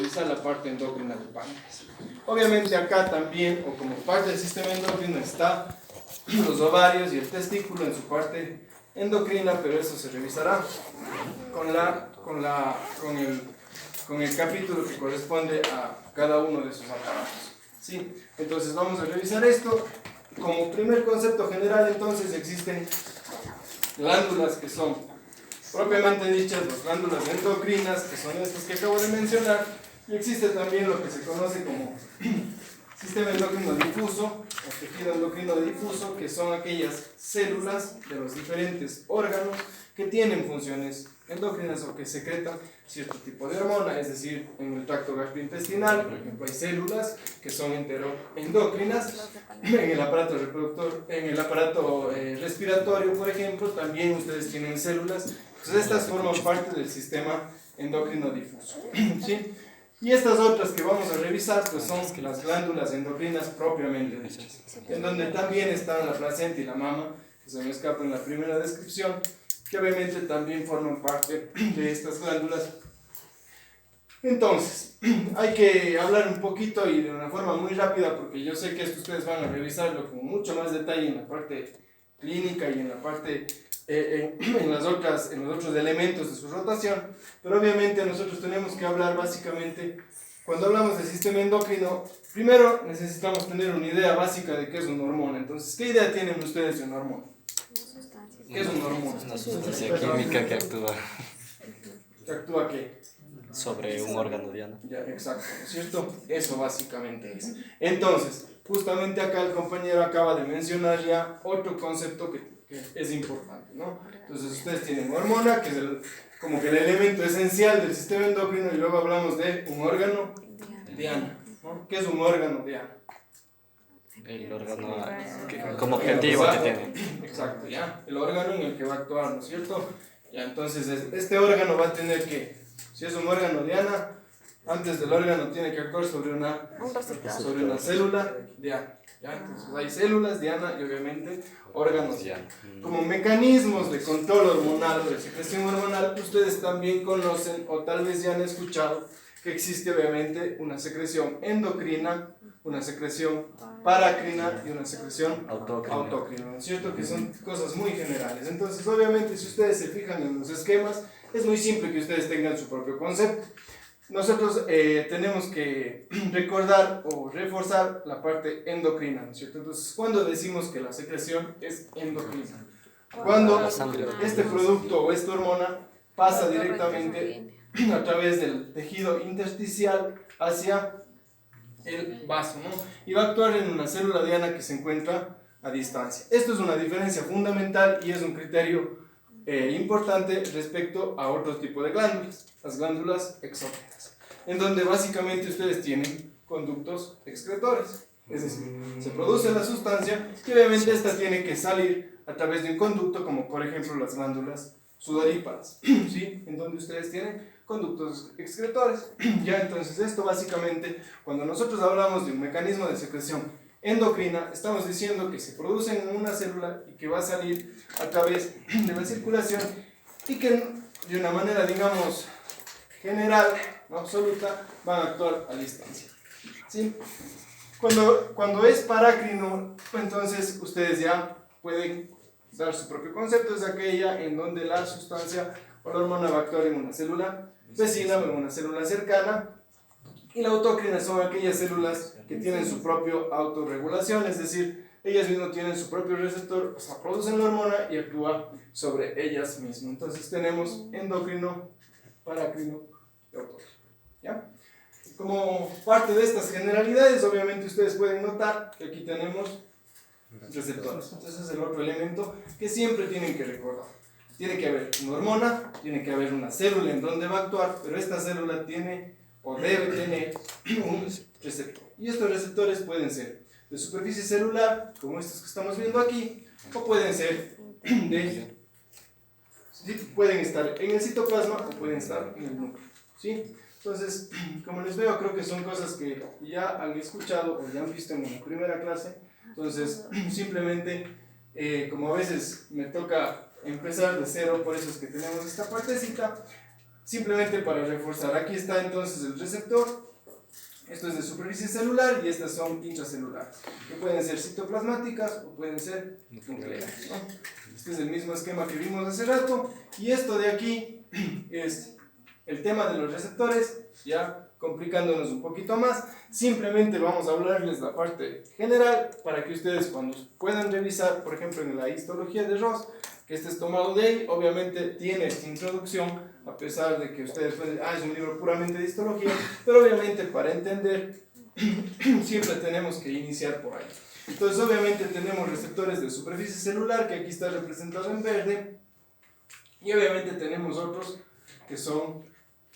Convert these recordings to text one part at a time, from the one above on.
revisar la parte endocrina del páncreas. Obviamente acá también, o como parte del sistema endocrino, está los ovarios y el testículo en su parte endocrina, pero eso se revisará con el capítulo que corresponde a cada uno de esos aparatos. ¿Sí? Entonces vamos a revisar esto. Como primer concepto general, entonces existen glándulas que son propiamente dichas las glándulas endocrinas, que son estas que acabo de mencionar, y existe también lo que se conoce como sistema endocrino difuso o tejido endocrino difuso, que son aquellas células de los diferentes órganos que tienen funciones endocrinas o que secretan cierto tipo de hormona, es decir, en el tracto gastrointestinal, por ejemplo, hay células que son enteroendocrinas, en el aparato reproductor, en el aparato respiratorio, por ejemplo, también ustedes tienen células, entonces estas forman parte del sistema endocrino difuso, ¿sí? Y estas otras que vamos a revisar pues son las glándulas endocrinas propiamente dichas, en donde también están la placenta y la mama, que se me escapa en la primera descripción, que obviamente también forman parte de estas glándulas. Entonces, hay que hablar un poquito y de una forma muy rápida, porque yo sé que esto ustedes van a revisarlo con mucho más detalle en la parte clínica y en la parte en los otros elementos de su rotación, pero obviamente nosotros tenemos que hablar básicamente, cuando hablamos del sistema endocrino, primero necesitamos tener una idea básica de qué es una hormona. Entonces, ¿qué idea tienen ustedes de una hormona? ¿Qué es una hormona? Una sustancia química que actúa. ¿Que actúa qué? Sobre un órgano, Diana. Ya, exacto, ¿no es cierto? Eso básicamente es. Entonces, justamente acá el compañero acaba de mencionar ya otro concepto que es importante, ¿no? Entonces, ustedes tienen hormona, que es como que el elemento esencial del sistema endocrino, y luego hablamos de un órgano diana, ¿no? ¿Qué es un órgano diana? El órgano como objetivo que tiene. Exacto, ya, el órgano en el que va a actuar, ¿no es cierto? Ya, entonces, este órgano va a tener que, si es un órgano diana, antes del órgano tiene que actuar sobre una célula diana. ¿Ya? Entonces hay células diana y obviamente órganos diana. Como mecanismos de control hormonal o de secreción hormonal, ustedes también conocen o tal vez ya han escuchado que existe obviamente una secreción endocrina, una secreción paracrina y una secreción autocrina, ¿no es cierto? Que son cosas muy generales. Entonces, obviamente, si ustedes se fijan en los esquemas, es muy simple que ustedes tengan su propio concepto. Nosotros tenemos que recordar o reforzar la parte endocrina, ¿no es cierto? Entonces, ¿cuándo decimos que la secreción es endocrina? Cuando este producto o esta hormona pasa directamente a través del tejido intersticial hacia el vaso, ¿no? Y va a actuar en una célula diana que se encuentra a distancia. Esto es una diferencia fundamental y es un criterio importante respecto a otro tipo de glándulas, las glándulas exógenas, en donde básicamente ustedes tienen conductos excretores, es decir, se produce la sustancia y obviamente esta tiene que salir a través de un conducto, como por ejemplo las glándulas sudoríparas, ¿sí? En donde ustedes tienen conductos excretores. Ya, entonces esto básicamente, cuando nosotros hablamos de un mecanismo de secreción endocrina, estamos diciendo que se producen en una célula y que va a salir a través de la circulación y que de una manera, digamos, general, no absoluta, van a actuar a distancia, ¿sí? Cuando es parácrino, entonces ustedes ya pueden dar su propio concepto, es aquella en donde la sustancia o la hormona va a actuar en una célula vecina o en una célula cercana, y la autócrina son aquellas células que tienen su propio autorregulación, es decir, ellas mismas tienen su propio receptor, o sea, producen la hormona y actúan sobre ellas mismas. Entonces tenemos endocrino, parácrino y autócrino, ¿ya? Como parte de estas generalidades, obviamente ustedes pueden notar que aquí tenemos receptores. Entonces es el otro elemento que siempre tienen que recordar. Tiene que haber una hormona, tiene que haber una célula en donde va a actuar, pero esta célula tiene o debe tener un receptor. Y estos receptores pueden ser de superficie celular, como estos que estamos viendo aquí, o pueden ser pueden estar en el citoplasma o pueden estar en el núcleo, ¿sí? Entonces, como les veo, creo que son cosas que ya han escuchado o ya han visto en la primera clase. Entonces, simplemente, como a veces me toca empezar de cero, por eso es que tenemos esta partecita, simplemente para reforzar. Aquí está entonces el receptor. Esto es de superficie celular y estas son intracelulares, que pueden ser citoplasmáticas o pueden ser nucleares, ¿no? Este es el mismo esquema que vimos hace rato. Y esto de aquí es el tema de los receptores, ya complicándonos un poquito más. Simplemente vamos a hablarles la parte general para que ustedes cuando puedan revisar, por ejemplo en la histología de Ross, que este es tomado de ahí, obviamente tiene esta introducción, a pesar de que ustedes pueden decir, es un libro puramente de histología, pero obviamente para entender siempre tenemos que iniciar por ahí. Entonces obviamente tenemos receptores de superficie celular, que aquí está representado en verde, y obviamente tenemos otros que son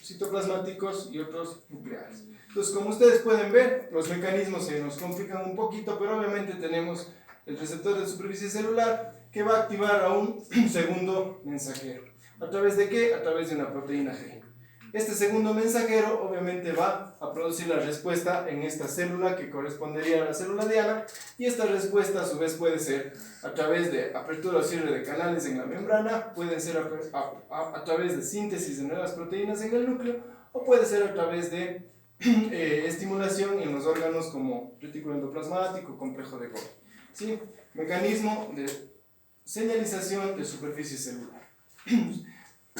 citoplasmáticos y otros nucleares. Entonces, como ustedes pueden ver, los mecanismos se nos complican un poquito, pero obviamente tenemos el receptor de superficie celular que va a activar a un segundo mensajero. ¿A través de qué? A través de una proteína G. Este segundo mensajero obviamente va a producir la respuesta en esta célula que correspondería a la célula diana, y esta respuesta a su vez puede ser a través de apertura o cierre de canales en la membrana, puede ser a través de síntesis de nuevas proteínas en el núcleo, o puede ser a través de estimulación en los órganos como retículo endoplasmático, complejo de Golgi. ¿Sí? Mecanismo de señalización de superficie celular.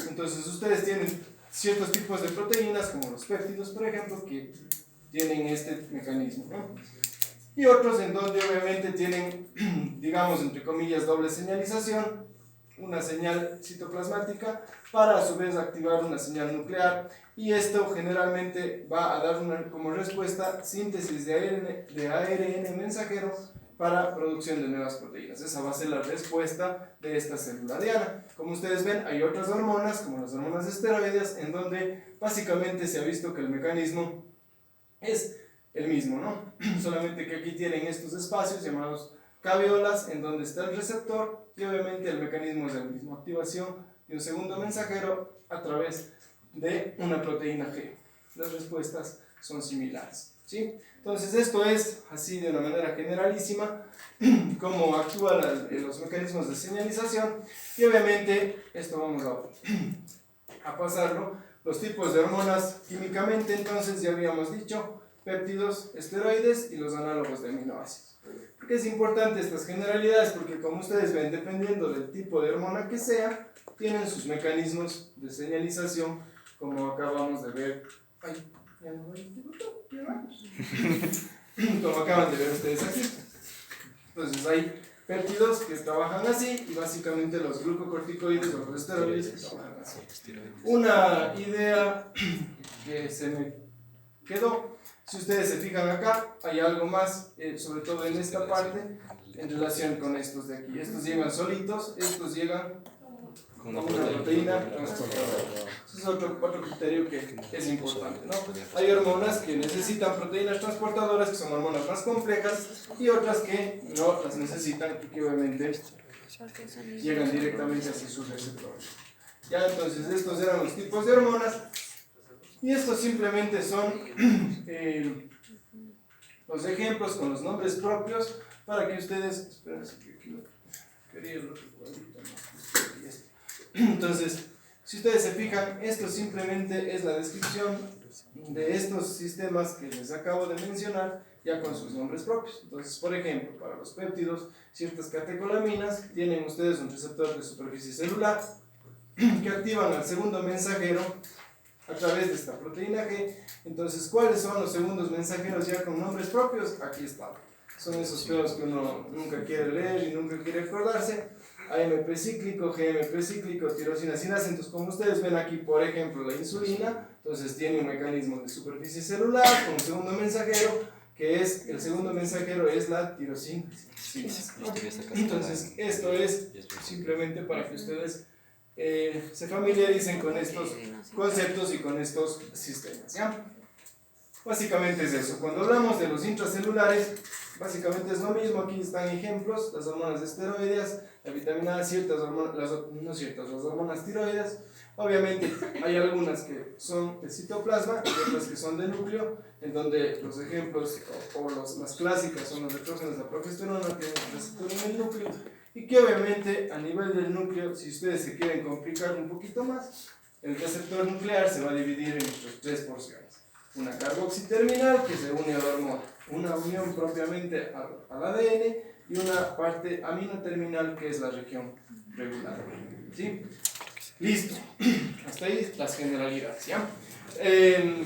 Entonces ustedes tienen ciertos tipos de proteínas como los péptidos, por ejemplo, que tienen este mecanismo, ¿no? Y otros en donde obviamente tienen, digamos, entre comillas, doble señalización, una señal citoplasmática para a su vez activar una señal nuclear, y esto generalmente va a dar como respuesta síntesis de ARN mensajero para producción de nuevas proteínas. Esa va a ser la respuesta de esta célula diana. Como ustedes ven, hay otras hormonas, como las hormonas esteroides, en donde básicamente se ha visto que el mecanismo es el mismo, ¿no? Solamente que aquí tienen estos espacios llamados caviolas, en donde está el receptor, y obviamente el mecanismo es el mismo, activación de un segundo mensajero a través de una proteína G. Las respuestas son similares, ¿sí? Entonces esto es así de una manera generalísima cómo actúan los mecanismos de señalización, y obviamente esto vamos a pasarlo, los tipos de hormonas químicamente. Entonces ya habíamos dicho péptidos, esteroides y los análogos de aminoácidos. ¿Por qué es importante estas generalidades? Porque como ustedes ven, dependiendo del tipo de hormona que sea, tienen sus mecanismos de señalización, como acabamos de ver. Como acaban de ver ustedes aquí. Entonces hay péptidos que trabajan así, y básicamente los glucocorticoides o los esteroides que trabajan así. Una idea que se me quedó, si ustedes se fijan acá, hay algo más, sobre todo en esta parte, en relación con estos de aquí. Estos llegan solitos, estos llegan con una proteína transportadora. Ese es otro criterio que es importante, ¿no? Hay hormonas que necesitan proteínas transportadoras, que son hormonas más complejas, y otras que no las necesitan y que obviamente llegan directamente hacia sus receptores. Ya, entonces estos eran los tipos de hormonas, y estos simplemente son los ejemplos con los nombres propios para que ustedes... Espérense que aquí quería el otro cuadrito, ¿no? Entonces, si ustedes se fijan, esto simplemente es la descripción de estos sistemas que les acabo de mencionar, ya con sus nombres propios. Entonces, por ejemplo, para los péptidos, ciertas catecolaminas tienen ustedes un receptor de superficie celular que activan al segundo mensajero a través de esta proteína G. Entonces, ¿cuáles son los segundos mensajeros ya con nombres propios? Aquí están. Son esos peos que uno nunca quiere leer y nunca quiere acordarse. AMP cíclico, GMP cíclico, tirosina sinasa. Entonces, como ustedes ven aquí, por ejemplo, la insulina, entonces tiene un mecanismo de superficie celular con un segundo mensajero, que es, el segundo mensajero es la tirosina sinasa. Entonces, esto es simplemente para que ustedes se familiaricen con estos conceptos y con estos sistemas, ¿ya? Básicamente es eso. Cuando hablamos de los intracelulares, básicamente es lo mismo. Aquí están ejemplos: las hormonas esteroideas, la vitamina A, ciertas hormonas, las hormonas tiroides. Obviamente hay algunas que son de citoplasma y otras que son de núcleo, en donde los ejemplos las clásicas son los estrógenos, la progesterona, tienen un receptor en el núcleo, y que obviamente a nivel del núcleo, si ustedes se quieren complicar un poquito más, el receptor nuclear se va a dividir en nuestras tres porciones. Una carboxiterminal que se une a la hormona, una unión propiamente al ADN y una parte aminoterminal que es la región reguladora. ¿Sí? Listo. Hasta ahí las generalidades, ¿ya? El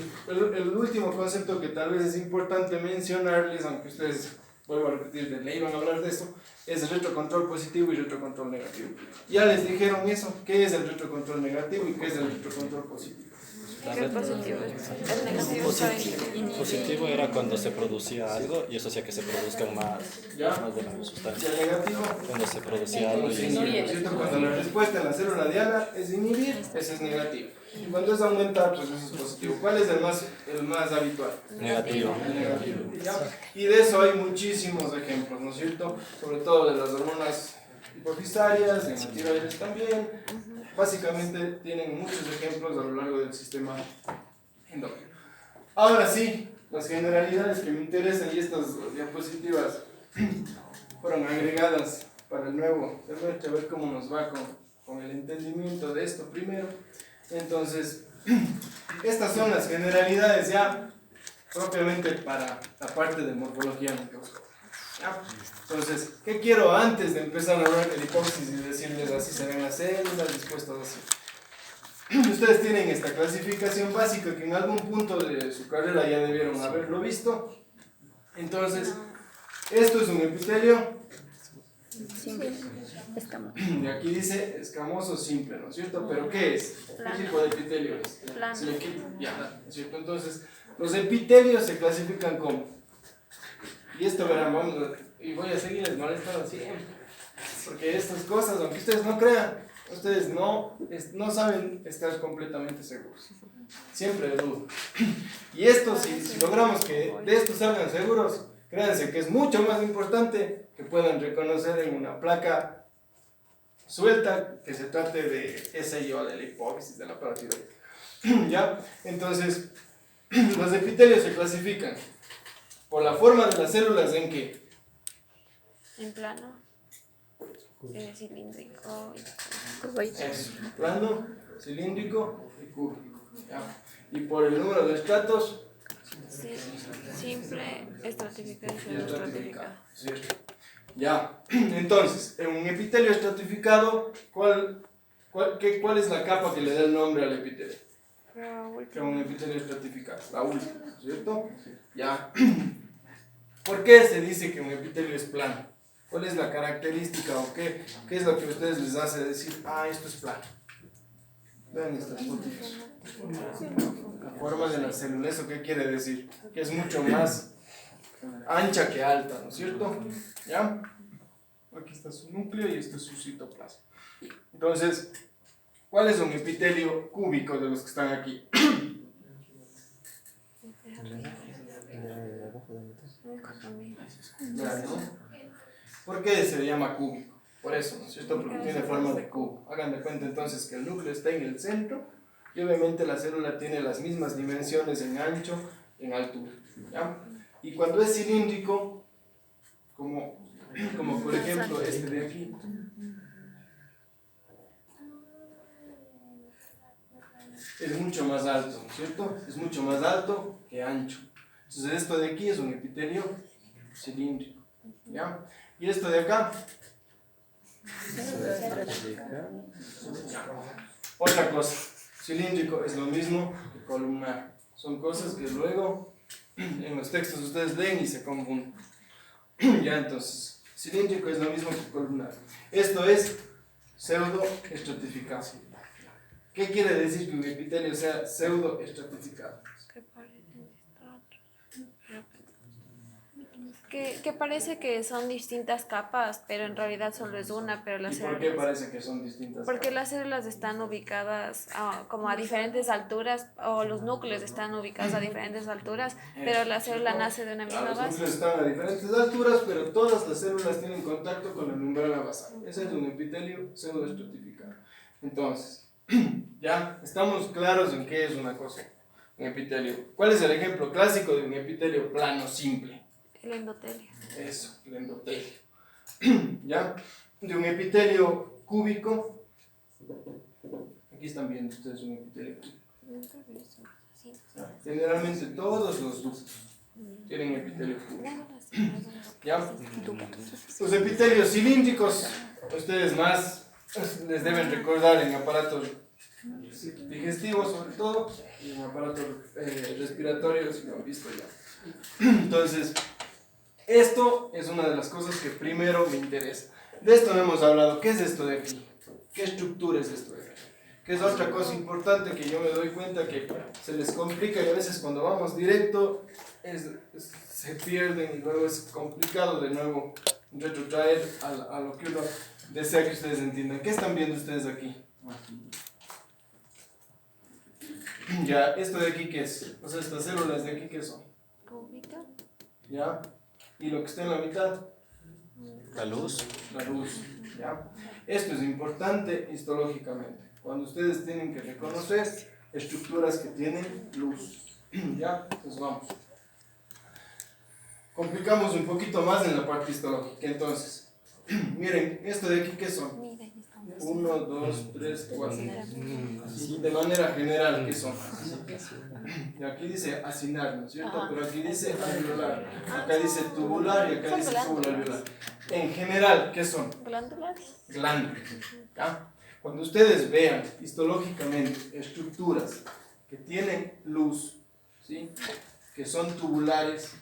último concepto que tal vez es importante mencionarles, aunque ustedes, vuelvo a repetir, de ley van a hablar de esto, es el retrocontrol positivo y retrocontrol negativo. Ya les dijeron eso, qué es el retrocontrol negativo y qué es el retrocontrol positivo. El positivo es negativo para inhibir. Positivo era cuando se producía algo y eso hacía que se produzcan más de la Y sustancia. el negativo, Cuando se producía algo y ¿cierto? Cuando la respuesta en la célula diana es inhibir, ese es negativo. Y cuando es aumentar, pues eso es positivo. ¿Cuál es el más habitual? negativo. El negativo. ¿Ya? Y de eso hay muchísimos ejemplos, ¿no es cierto? Sobre todo de las hormonas hipofisarias, en la tiroides también. Básicamente tienen muchos ejemplos a lo largo del sistema endocrino. Ahora sí, las generalidades que me interesan y estas diapositivas fueron agregadas para el nuevo semestre, a ver cómo nos va con el entendimiento de esto primero. Entonces, estas son las generalidades ya propiamente para la parte de morfología microscópica. ¿Ya? Entonces, ¿qué quiero antes de empezar a hablar de la hipófisis y decirles así se ven las células dispuestas así? Ustedes tienen esta clasificación básica que en algún punto de su carrera ya debieron haberlo visto. Entonces, esto es un epitelio. Simple. Escamoso. Y aquí dice escamoso simple, ¿no es cierto? ¿Pero qué es? ¿Qué tipo de epitelio es? Plano. Ya, ¿no es cierto? Entonces, los epitelios se clasifican como. Y esto verán, y voy a seguirles molestando siempre. Porque estas cosas, aunque ustedes no crean, ustedes no saben estar completamente seguros. Siempre dudo. Y esto, si logramos que de esto salgan seguros, créanse que es mucho más importante que puedan reconocer en una placa suelta que se trate de, qué sé yo, de la hipófisis, de la paratiroides. ¿Ya? Entonces, los epitelios se clasifican por la forma de las células en que En plano. Cilíndrico. es plano, cilíndrico y cúbico. ¿Ya? Y por el número de estratos Sí. Simple, estratificado y y estratificado. estratificado. ¿Cierto? Ya, entonces, en un epitelio estratificado, ¿cuál es la capa que le da el nombre al epitelio? Que un epitelio estratificado, la última, ¿cierto? Ya. ¿Por qué se dice que un epitelio es plano? ¿Cuál es la característica o qué es lo que a ustedes les hace decir, esto es plano? Vean estas fotos. La forma de la célula, ¿eso qué quiere decir? Que es mucho más ancha que alta, ¿no es cierto? ¿Ya? Aquí está su núcleo y este es su citoplasma. Entonces, ¿cuál es un epitelio cúbico de los que están aquí? Ya, ¿no? ¿Por qué se le llama cúbico? Por eso, ¿no es cierto? Porque tiene forma de cubo. Hagan de cuenta entonces que el núcleo está en el centro y obviamente la célula tiene las mismas dimensiones en ancho y en altura. ¿Ya? Y cuando es cilíndrico, como por ejemplo este de aquí, es mucho más alto, ¿no es cierto? Es mucho más alto que ancho. Entonces esto de aquí es un epitelio cilíndrico. ¿Ya? Y esto de acá. Otra cosa, cilíndrico es lo mismo que columnar. Son cosas que luego en los textos ustedes leen y se confunden. Ya, entonces, cilíndrico es lo mismo que columnar. Esto es pseudoestratificado. ¿Qué quiere decir que un epitelio sea pseudoestratificado? Que parece que son distintas capas, pero en realidad solo es una, pero las ¿Y por células... qué parece que son distintas? Porque las células están ubicadas como a diferentes alturas, o los núcleos están ubicados a diferentes alturas, pero la célula nace de una misma Los base. núcleos están a diferentes alturas, pero todas las células tienen contacto con la membrana basal. Ese es un epitelio pseudoestratificado. Entonces, ya estamos claros en qué es una cosa, un epitelio. ¿Cuál es el ejemplo clásico de un epitelio plano simple? El endotelio. Eso, el endotelio. ¿Ya? De un epitelio cúbico. Aquí Aquí están viendo ustedes un epitelio clínico. Generalmente todos los ductos tienen epitelio clínico. ¿Ya? Los epitelios cilíndricos, ustedes más les deben recordar en aparatos digestivos sobre todo, y en aparatos respiratorios, si lo han visto ya. Entonces, esto es una de las cosas que primero me interesa. De esto no hemos hablado. ¿Qué es esto de aquí? ¿Qué estructura es esto de aquí? Que es otra cosa importante que yo me doy cuenta que se les complica y a veces cuando vamos directo se pierden y luego es complicado de nuevo retrotraer a lo que uno desea que ustedes entiendan. ¿Qué están viendo ustedes aquí? Ya, ¿esto de aquí qué es? O sea, estas células de aquí ¿qué son? ¿Ya? ¿Y lo que está en la mitad? La luz. La luz. ¿Ya? Esto es importante histológicamente. Cuando ustedes tienen que reconocer estructuras que tienen luz. ¿Ya? Entonces vamos. Complicamos un poquito más en la parte histológica. Entonces, miren, esto de aquí ¿qué son? 1, 2, 3, 4. De manera general, ¿qué son? Y aquí dice acinar, ¿no es cierto? Pero aquí dice alveolar. Acá dice tubular y acá dice tubular-alveolar. En general, ¿qué son? Glándulas. ¿Ya? Cuando ustedes vean histológicamente estructuras que tienen luz, ¿sí? Que son tubulares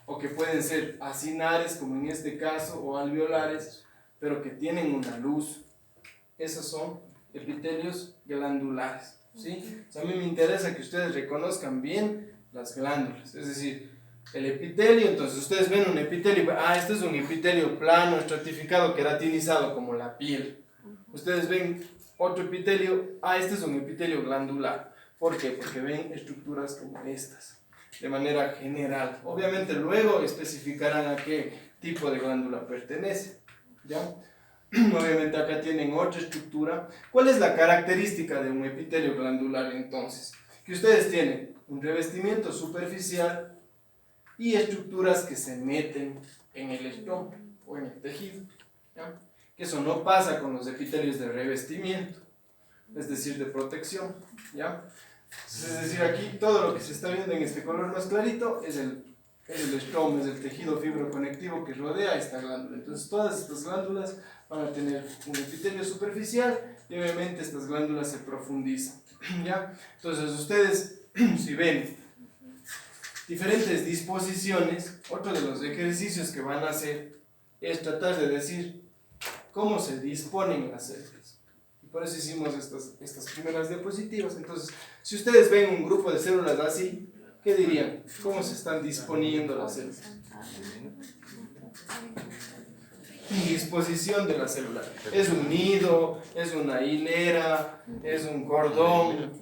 o que pueden ser acinares, como en este caso, o alveolares, pero que tienen una luz, esos son epitelios glandulares, ¿sí? O sea, a mí me interesa que ustedes reconozcan bien las glándulas, es decir, el epitelio. Entonces ustedes ven un epitelio, este es un epitelio plano, estratificado, queratinizado, como la piel. Ustedes ven otro epitelio, este es un epitelio glandular. ¿Por qué? Porque ven estructuras como estas, de manera general. Obviamente luego especificarán a qué tipo de glándula pertenece, ¿ya? Obviamente acá tienen otra estructura. ¿Cuál es la característica de un epitelio glandular entonces? Que ustedes tienen un revestimiento superficial y estructuras que se meten en el estómago o en el tejido, ¿ya? Que eso no pasa con los epitelios de revestimiento, es decir, de protección, ¿ya? Es decir, aquí todo lo que se está viendo en este color más clarito es el estroma, es el tejido fibroconectivo que rodea esta glándula. Entonces todas estas glándulas van a tener un epitelio superficial y obviamente estas glándulas se profundizan, ¿ya? Entonces ustedes, si ven diferentes disposiciones, otro de los ejercicios que van a hacer es tratar de decir cómo se disponen las células. Y por eso hicimos estas primeras diapositivas. Entonces, si ustedes ven un grupo de células así, ¿qué dirían? ¿Cómo se están disponiendo las células? Disposición de la célula. Es un nido, es una hilera, es un cordón.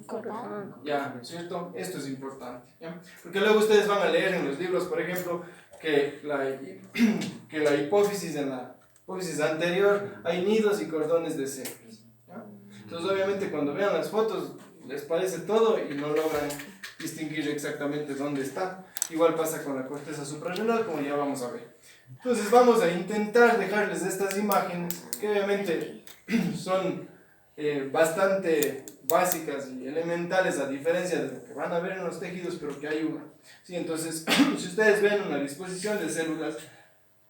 Ya, ¿cierto? Esto es importante, ¿ya? Porque luego ustedes van a leer en los libros, por ejemplo, que la hipófisis, en la hipófisis anterior hay nidos y cordones de células, ¿ya? Entonces obviamente cuando vean las fotos les parece todo y no logran distinguir exactamente dónde está. Igual pasa con la corteza suprarrenal, como ya vamos a ver. Entonces vamos a intentar dejarles estas imágenes que obviamente son bastante básicas y elementales a diferencia de lo que van a ver en los tejidos, pero que ayudan. ¿Sí? Entonces, si ustedes ven una disposición de células,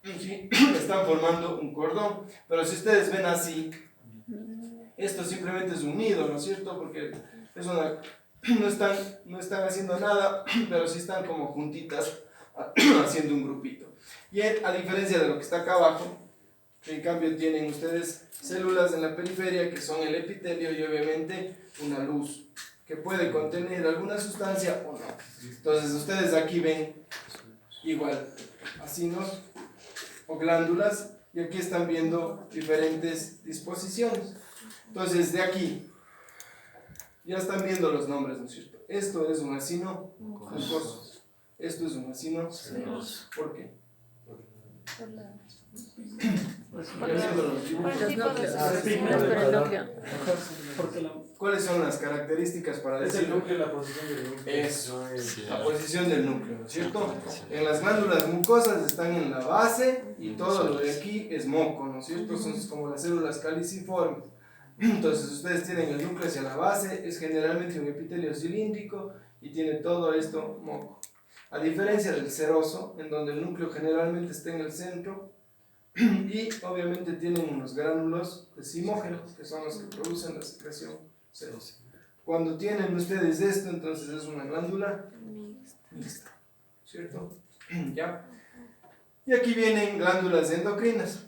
¿sí? Están formando un cordón, pero si ustedes ven así, esto simplemente es un nido, ¿no es cierto? Porque es no están haciendo nada, pero sí están como juntitas haciendo un grupito. Y a diferencia de lo que está acá abajo, en cambio tienen ustedes células en la periferia que son el epitelio y obviamente una luz que puede contener alguna sustancia o no. Entonces ustedes aquí ven igual acinos o glándulas y aquí están viendo diferentes disposiciones. Entonces de aquí ya están viendo los nombres, ¿no es cierto? Esto es un acino mucoso. Esto es un acino senoso. ¿Por qué? ¿Cuáles son las características para decirlo? Es el núcleo, la posición del núcleo. Eso es, la posición del núcleo, ¿no es cierto? En las glándulas mucosas están en la base y todo lo de aquí es moco, ¿no es cierto? Son como las células caliciformes. Entonces ustedes tienen el núcleo hacia la base, es generalmente un epitelio cilíndrico y tiene todo esto moco. A diferencia del seroso, en donde el núcleo generalmente está en el centro y obviamente tienen unos gránulos decimógenos, que son los que producen la secreción serosa. Cuando tienen ustedes esto, entonces es una glándula mixta, ¿cierto? ¿Ya? Y aquí vienen glándulas endocrinas.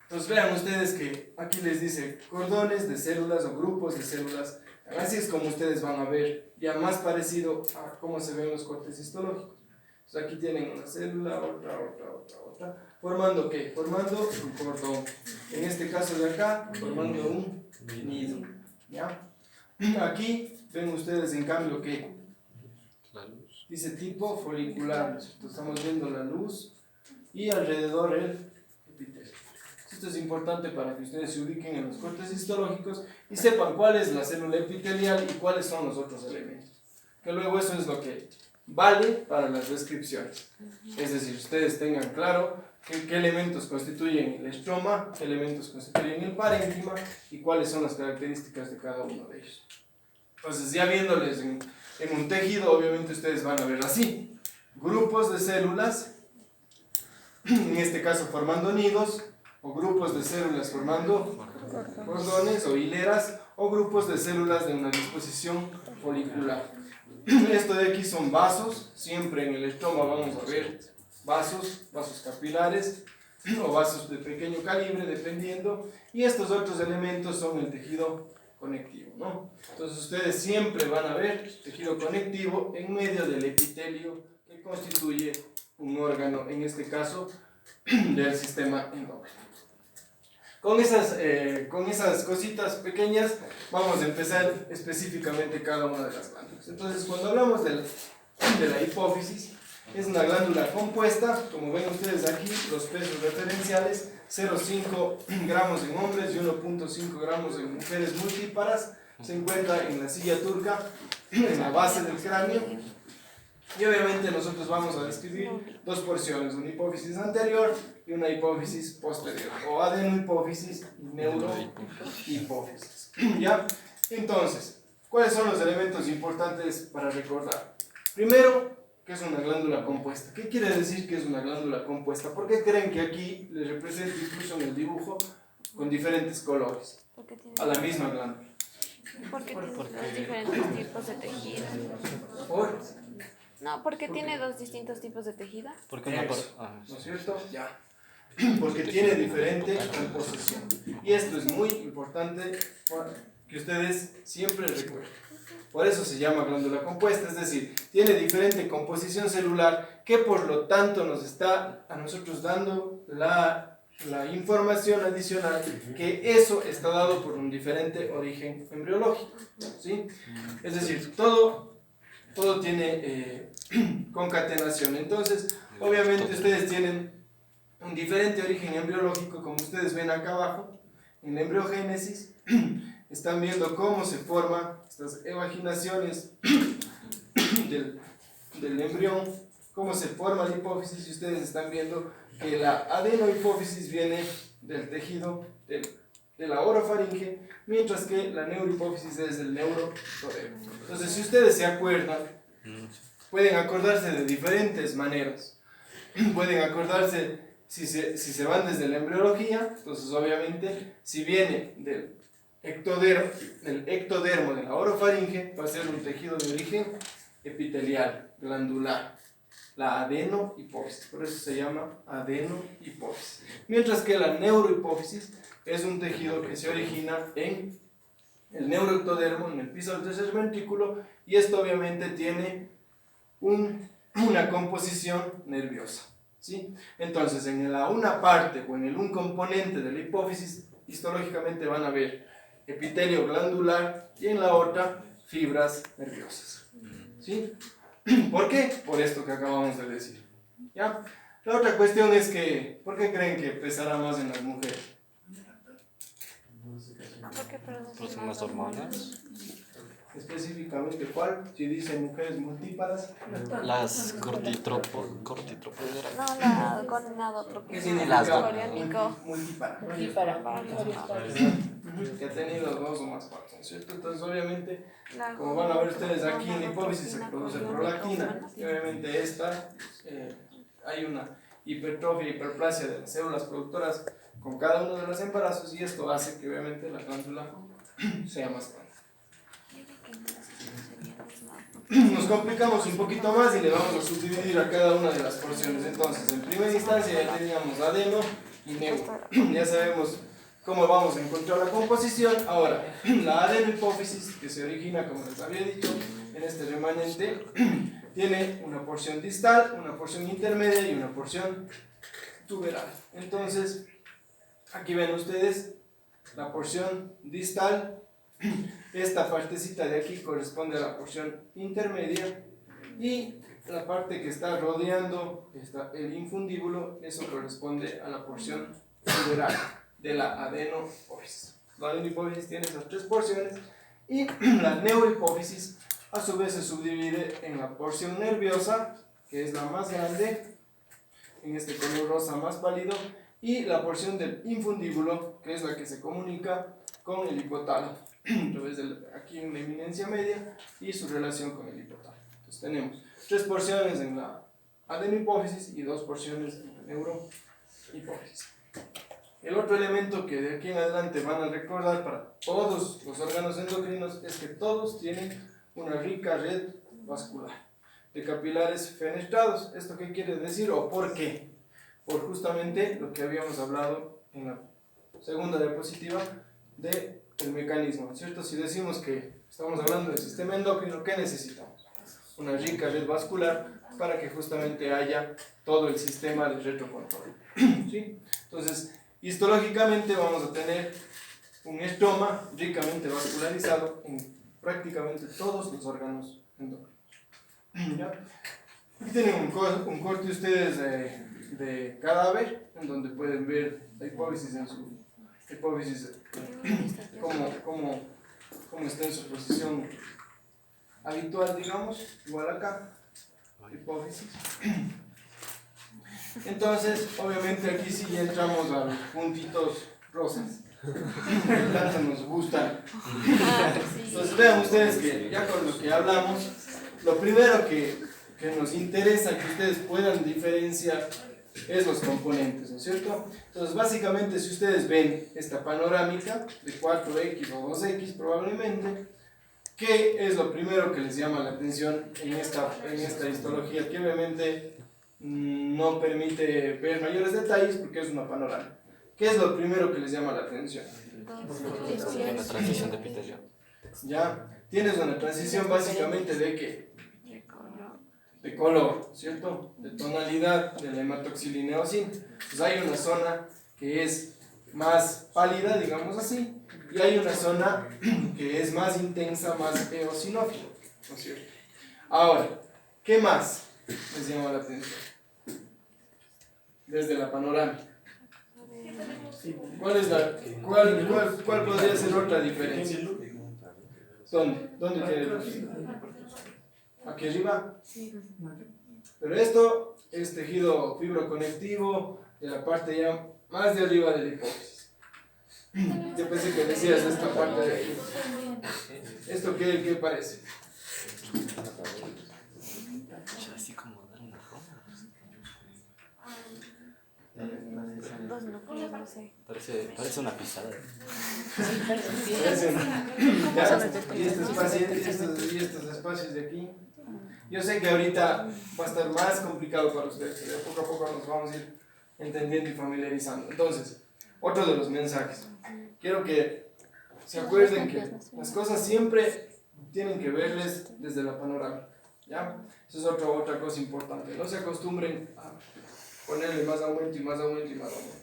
Entonces vean ustedes que aquí les dice cordones de células o grupos de células. Así es como ustedes van a ver, ya más parecido a cómo se ven los cortes histológicos. Entonces aquí tienen una célula, otra. ¿Formando qué? Formando un cordón. En este caso de acá, formando un nido. ¿Ya? Aquí ven ustedes en cambio que dice tipo folicular. Entonces, estamos viendo la luz y alrededor el epitelio. Esto es importante para que ustedes se ubiquen en los cortes histológicos y sepan cuál es la célula epitelial y cuáles son los otros elementos. Que luego eso es lo que vale para las descripciones. Es decir, ustedes tengan claro qué elementos constituyen el estroma, qué elementos constituyen el parénquima y cuáles son las características de cada uno de ellos. Entonces, ya viéndoles en un tejido, obviamente ustedes van a ver así. Grupos de células, en este caso formando nidos, o grupos de células formando cordones o hileras, o grupos de células de una disposición folicular. Esto de aquí son vasos, siempre en el estroma vamos a ver vasos capilares o vasos de pequeño calibre, dependiendo, y estos otros elementos son el tejido conectivo, ¿no? Entonces ustedes siempre van a ver tejido conectivo en medio del epitelio que constituye un órgano, en este caso del sistema endocrino. Con esas cositas pequeñas vamos a empezar específicamente cada una de las glándulas. Entonces, cuando hablamos de la hipófisis, es una glándula compuesta, como ven ustedes aquí, los pesos referenciales, 0,5 gramos en hombres y 1,5 gramos en mujeres multíparas, se encuentra en la silla turca, en la base del cráneo. Y obviamente nosotros vamos a describir dos porciones, una hipófisis anterior y una hipófisis posterior, o adenohipófisis y neurohipófisis. ¿Ya? Entonces, ¿cuáles son los elementos importantes para recordar? Primero, ¿qué es una glándula compuesta? ¿Qué quiere decir que es una glándula compuesta? ¿Por qué creen que aquí les represento incluso en el dibujo con diferentes colores a la misma glándula? Porque tiene dos diferentes tipos de tejido. ¿Por? No, porque tiene dos distintos tipos de tejido. Porque ¿No es cierto? Ya. Porque tiene diferente composición. Y esto es muy importante que ustedes siempre recuerden. Por eso se llama glándula compuesta, es decir, tiene diferente composición celular que por lo tanto nos está a nosotros dando la información adicional que eso está dado por un diferente origen embriológico. ¿Sí? Es decir, todo tiene concatenación. Entonces, obviamente ustedes tienen un diferente origen embriológico, como ustedes ven acá abajo, en la embriogénesis. Están viendo cómo se forman estas evaginaciones del embrión, cómo se forma la hipófisis, y ustedes están viendo que la adenohipófisis viene del tejido de la orofaringe, mientras que la neurohipófisis es del neurotodermo. Entonces, si ustedes se acuerdan, pueden acordarse de diferentes maneras. Pueden acordarse si se van desde la embriología, entonces obviamente si viene del ectodermo de la orofaringe, va a ser un tejido de origen epitelial, glandular, la adenohipófisis, por eso se llama adenohipófisis. Mientras que la neurohipófisis es un tejido que se origina en el neuroectodermo, en el piso del tercer ventrículo, y esto obviamente tiene una composición nerviosa. ¿Sí? Entonces, en una parte o en un componente de la hipófisis, histológicamente van a ver epitelio glandular y en la otra fibras nerviosas. ¿Sí? ¿Por qué? Por esto que acabamos de decir. ¿Ya? La otra cuestión es que, ¿por qué creen que pesará más en las mujeres? Porque producen más hormonas. Específicamente, ¿cuál? Si dicen mujeres multíparas. Las cortitropoderas. no, la coordinado ¿Qué tropical. significa Coreánico. multípara? Multípara. que ha tenido 2 o más patrones, ¿cierto? Entonces, obviamente, como van a ver ustedes aquí en la hipófisis se produce prolactina, y obviamente hay una hipertrofia, hiperplasia de las células productoras con cada uno de los embarazos, y esto hace que obviamente la glándula sea más grande. Nos complicamos un poquito más y le vamos a subdividir a cada una de las porciones. Entonces, en primera instancia ya teníamos adeno y neuro. Ya sabemos cómo vamos a encontrar la composición. Ahora, la adenohipófisis, que se origina, como les había dicho, en este remanente, tiene una porción distal, una porción intermedia y una porción tuberal. Entonces, aquí ven ustedes la porción distal. Esta partecita de aquí corresponde a la porción intermedia, y la parte que está rodeando el infundíbulo, eso corresponde a la porción tuberal de la adenohipófisis. La adenohipófisis tiene esas 3 porciones, y la neurohipófisis a su vez se subdivide en la porción nerviosa, que es la más grande, en este color rosa más pálido, y la porción del infundíbulo, que es la que se comunica con el hipotálamo, a través de aquí en la eminencia media y su relación con el hipotálamo. Entonces tenemos 3 porciones en la adenohipófisis y 2 porciones en la neurohipófisis. El otro elemento que de aquí en adelante van a recordar para todos los órganos endocrinos es que todos tienen una rica red vascular de capilares fenestrados. ¿Esto qué quiere decir o por qué? Por justamente lo que habíamos hablado en la segunda diapositiva del mecanismo, ¿cierto? Si decimos que estamos hablando del sistema endocrino, ¿qué necesitamos? Una rica red vascular para que justamente haya todo el sistema de retrocontrol, ¿sí? Entonces, histológicamente vamos a tener un estroma ricamente vascularizado en prácticamente todos los órganos endocrinos. ¿Ya? Aquí tienen un corte ustedes de cadáver, en donde pueden ver la hipófisis en su hipófisis, cómo está en su posición habitual, digamos, igual acá, hipófisis. Entonces, obviamente aquí sí ya entramos a los puntitos rosas, que tanto nos gustan. Entonces vean ustedes que ya con lo que hablamos, lo primero que nos interesa que ustedes puedan diferenciar es los componentes, ¿no es cierto? Entonces básicamente si ustedes ven esta panorámica de 4X o 2X probablemente, ¿qué es lo primero que les llama la atención en esta histología? Que obviamente no permite ver mayores detalles porque es una panorámica. ¿Qué es lo primero que les llama la atención? La transición de epitelio. Ya, tienes una transición básicamente de ¿qué? De color, ¿cierto? De tonalidad de la hematoxilineosina. Pues hay una zona que es más pálida, digamos así, y hay una zona que es más intensa, más eosinófila, ¿no es cierto? Ahora, ¿qué más les llama la atención? Desde la panorámica. ¿Cuál podría ser otra diferencia? ¿Dónde tiene luz? ¿Aquí arriba? Pero esto es tejido fibroconectivo de la parte ya más de arriba de la hipófisis. Yo pensé que decías esta parte de aquí. ¿Esto qué parece? Así como dar una forma. Dos núcleos, no sé. Parece una pisada. Y estos espacios de aquí. Yo sé que ahorita va a estar más complicado para ustedes, pero poco a poco nos vamos a ir entendiendo y familiarizando. Entonces, otro de los mensajes. Quiero que se acuerden que las cosas siempre tienen que verles desde la panorámica, ¿ya? Eso es otra cosa importante. No se acostumbren a ponerle más aumento y más aumento y más aumento,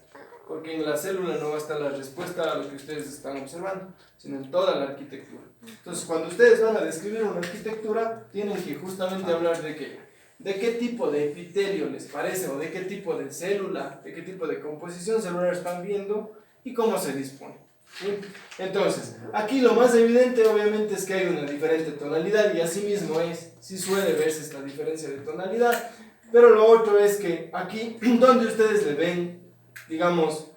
porque en la célula no va a estar la respuesta a lo que ustedes están observando, sino en toda la arquitectura. Entonces, cuando ustedes van a describir una arquitectura, tienen que justamente hablar de qué tipo de epitelio les parece, o de qué tipo de célula, de qué tipo de composición celular están viendo y cómo se dispone, ¿sí? Entonces, aquí lo más evidente obviamente es que hay una diferente tonalidad, y así mismo sí suele verse esta diferencia de tonalidad, pero lo otro es que aquí, donde ustedes le ven, digamos,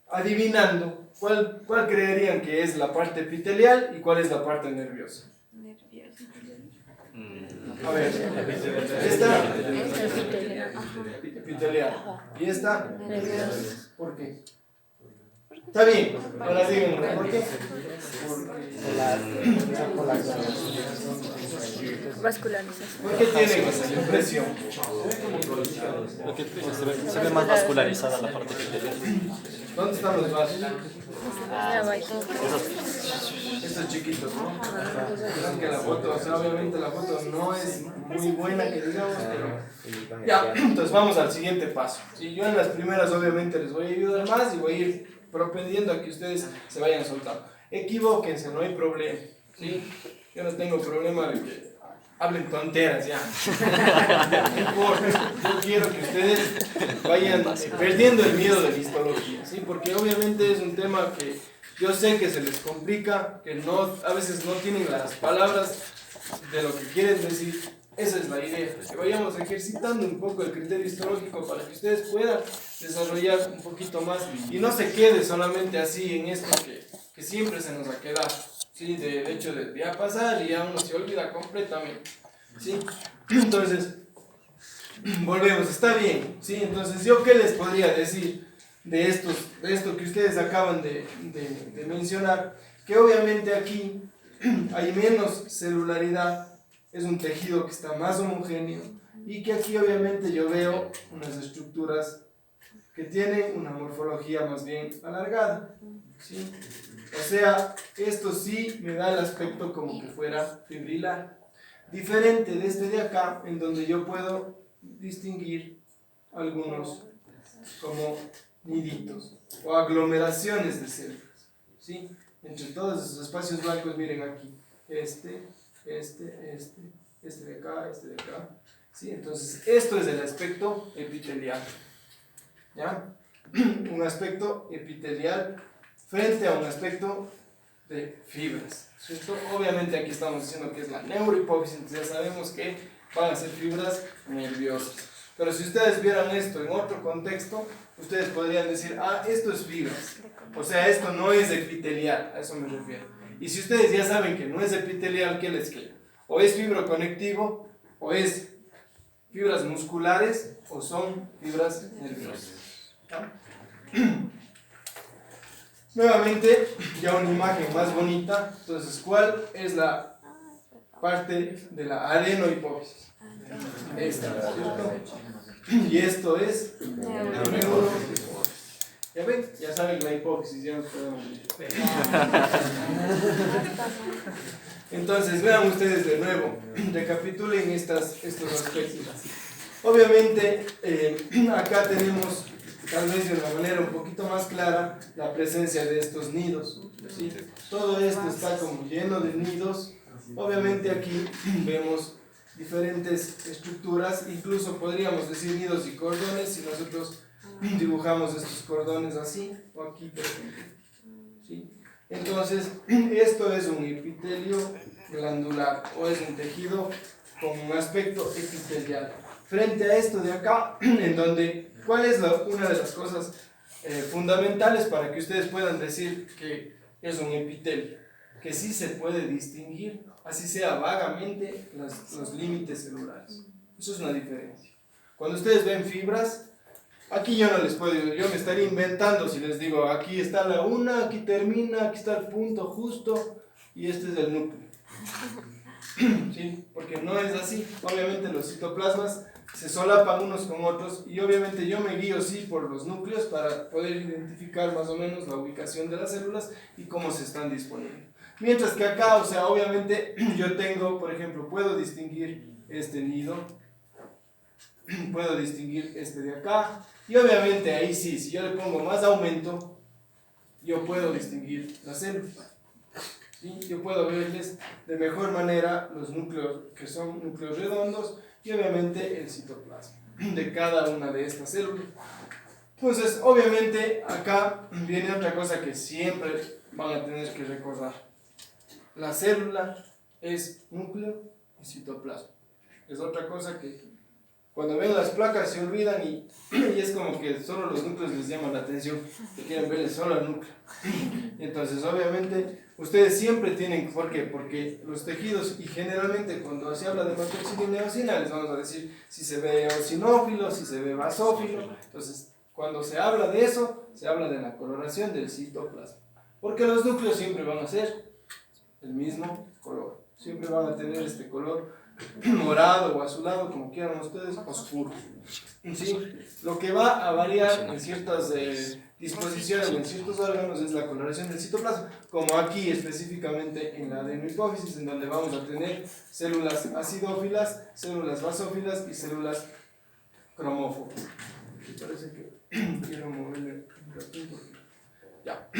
adivinando ¿Cuál creerían que es la parte epitelial y cuál es la parte nerviosa? Nervioso. A ver, esta epitelial y esta Nervioso. ¿por qué? Está bien, ahora díganme ¿por qué? Vascularización. ¿Por qué tienen esa impresión? Porque se ve más vascularizada la parte epitelial. ¿Dónde están los vasos? Ya va. Estos chiquitos, ¿no? Verán que la foto, o sea, obviamente la foto no es muy buena, que digamos, pero... Ya, entonces vamos al siguiente paso. Sí, yo en las primeras obviamente les voy a ayudar más y voy a ir propendiendo a que ustedes se vayan soltando. Equivóquense, no hay problema, ¿sí? Yo no tengo problema de que hablen tonteras ya. No importa, yo quiero que ustedes vayan perdiendo el miedo de la histología, ¿sí? Porque obviamente es un tema que yo sé que se les complica, que no, a veces no tienen las palabras de lo que quieren decir. Esa es la idea, que vayamos ejercitando un poco el criterio histológico para que ustedes puedan desarrollar un poquito más y no se quede solamente así en esto que siempre se nos ha quedado, ¿sí? Del hecho de ya pasar y ya uno se olvida completamente, ¿sí? Entonces, volvemos, está bien, ¿sí? Entonces, ¿yo qué les podría decir de esto que ustedes acaban de mencionar? Que obviamente aquí hay menos celularidad, es un tejido que está más homogéneo y que aquí obviamente yo veo unas estructuras que tienen una morfología más bien alargada, ¿sí? O sea, esto sí me da el aspecto como que fuera fibrilar, diferente de este de acá, en donde yo puedo distinguir algunos como niditos o aglomeraciones de células, ¿sí? Entre todos esos espacios blancos, miren aquí, este de acá, este de acá, ¿sí? Entonces, esto es el aspecto epitelial, ¿ya? Un aspecto epitelial frente a un aspecto de fibras, ¿cierto? Obviamente aquí estamos diciendo que es la neurohipófisis, entonces ya sabemos que van a ser fibras nerviosas. Pero si ustedes vieran esto en otro contexto, ustedes podrían decir, ah, esto es fibras. O sea, esto no es epitelial, a eso me refiero. Y si ustedes ya saben que no es epitelial, ¿qué les queda? O es fibroconectivo, o es fibras musculares, o son fibras nerviosas. ¿Ya? Nuevamente, ya una imagen más bonita. Entonces, ¿cuál es la parte de la adenohipófisis? Esta, ¿cierto? Y esto es neurohipófisis. ¿Ya ven? Ya saben la hipófisis, ya nos podemos ir. Entonces, vean ustedes de nuevo, recapitulen estos aspectos. Obviamente, acá tenemos, tal vez de una manera un poquito más clara, la presencia de estos nidos, ¿sí? Todo esto está como lleno de nidos. Obviamente aquí vemos diferentes estructuras, incluso podríamos decir nidos y cordones si nosotros dibujamos estos cordones así, o aquí por ejemplo, ¿sí? Entonces, esto es un epitelio glandular, o es un tejido con un aspecto epitelial. Frente a esto de acá, en donde, ¿cuál es una de las cosas fundamentales para que ustedes puedan decir que es un epitelio? Que sí se puede distinguir, así sea vagamente, los límites celulares. Eso es una diferencia. Cuando ustedes ven fibras, aquí yo no les puedo, yo me estaría inventando si les digo, aquí está la una, aquí termina, aquí está el punto justo, y este es el núcleo. ¿Sí? Porque no es así. Obviamente los citoplasmas se solapan unos con otros, y obviamente yo me guío sí por los núcleos para poder identificar más o menos la ubicación de las células y cómo se están disponiendo. Mientras que acá, o sea, obviamente yo tengo, por ejemplo, puedo distinguir este nido, puedo distinguir este de acá, y obviamente ahí sí, si yo le pongo más aumento, yo puedo distinguir las células. ¿Sí? Yo puedo verles de mejor manera los núcleos que son núcleos redondos y obviamente el citoplasma de cada una de estas células. Entonces, obviamente acá viene otra cosa que siempre van a tener que recordar. La célula es núcleo y citoplasma. Es otra cosa que cuando ven las placas se olvidan y es como que solo los núcleos les llaman la atención, que quieren verles solo al núcleo. Entonces, obviamente, ustedes siempre tienen, ¿por qué? Porque los tejidos, y generalmente cuando se habla de macroxilina y eosina, les vamos a decir si se ve eosinófilo, si se ve basófilo. Entonces, cuando se habla de eso, se habla de la coloración del citoplasma. Porque los núcleos siempre van a ser el mismo color. Siempre van a tener este color morado o azulado, como quieran ustedes, oscuro. ¿Sí? Lo que va a variar en ciertas disposiciones, en ciertos órganos, es la coloración del citoplasma, como aquí específicamente en la adenohipófisis, en donde vamos a tener células acidófilas, células basófilas y células cromóforas. Me parece que quiero moverle un ratito. Ya.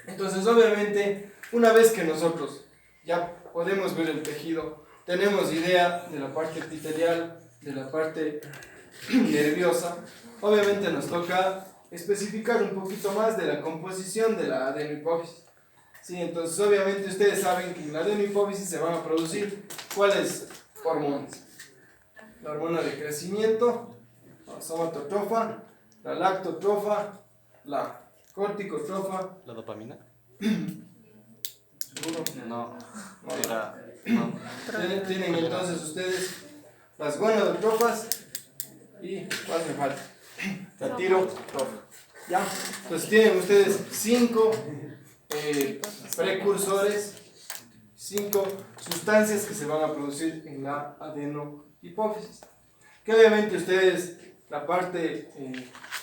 Entonces, obviamente, una vez que nosotros ya podemos ver el tejido, tenemos idea de la parte epitelial, de la parte nerviosa, obviamente nos toca especificar un poquito más de la composición de la adenohipófisis. Sí, entonces obviamente ustedes saben que en la adenohipófisis se van a producir ¿cuáles hormonas? La hormona de crecimiento, la somatotrofa, la lactotrofa, la corticotrofa. ¿La dopamina? ¿Seguro? No. No. Era... No. Tienen entonces ustedes las gonadotrofas y ¿cuál me falta? La tirotrofa. ¿Ya? Entonces tienen ustedes 5 precursores, 5 sustancias que se van a producir en la adenohipófisis. Que obviamente ustedes la parte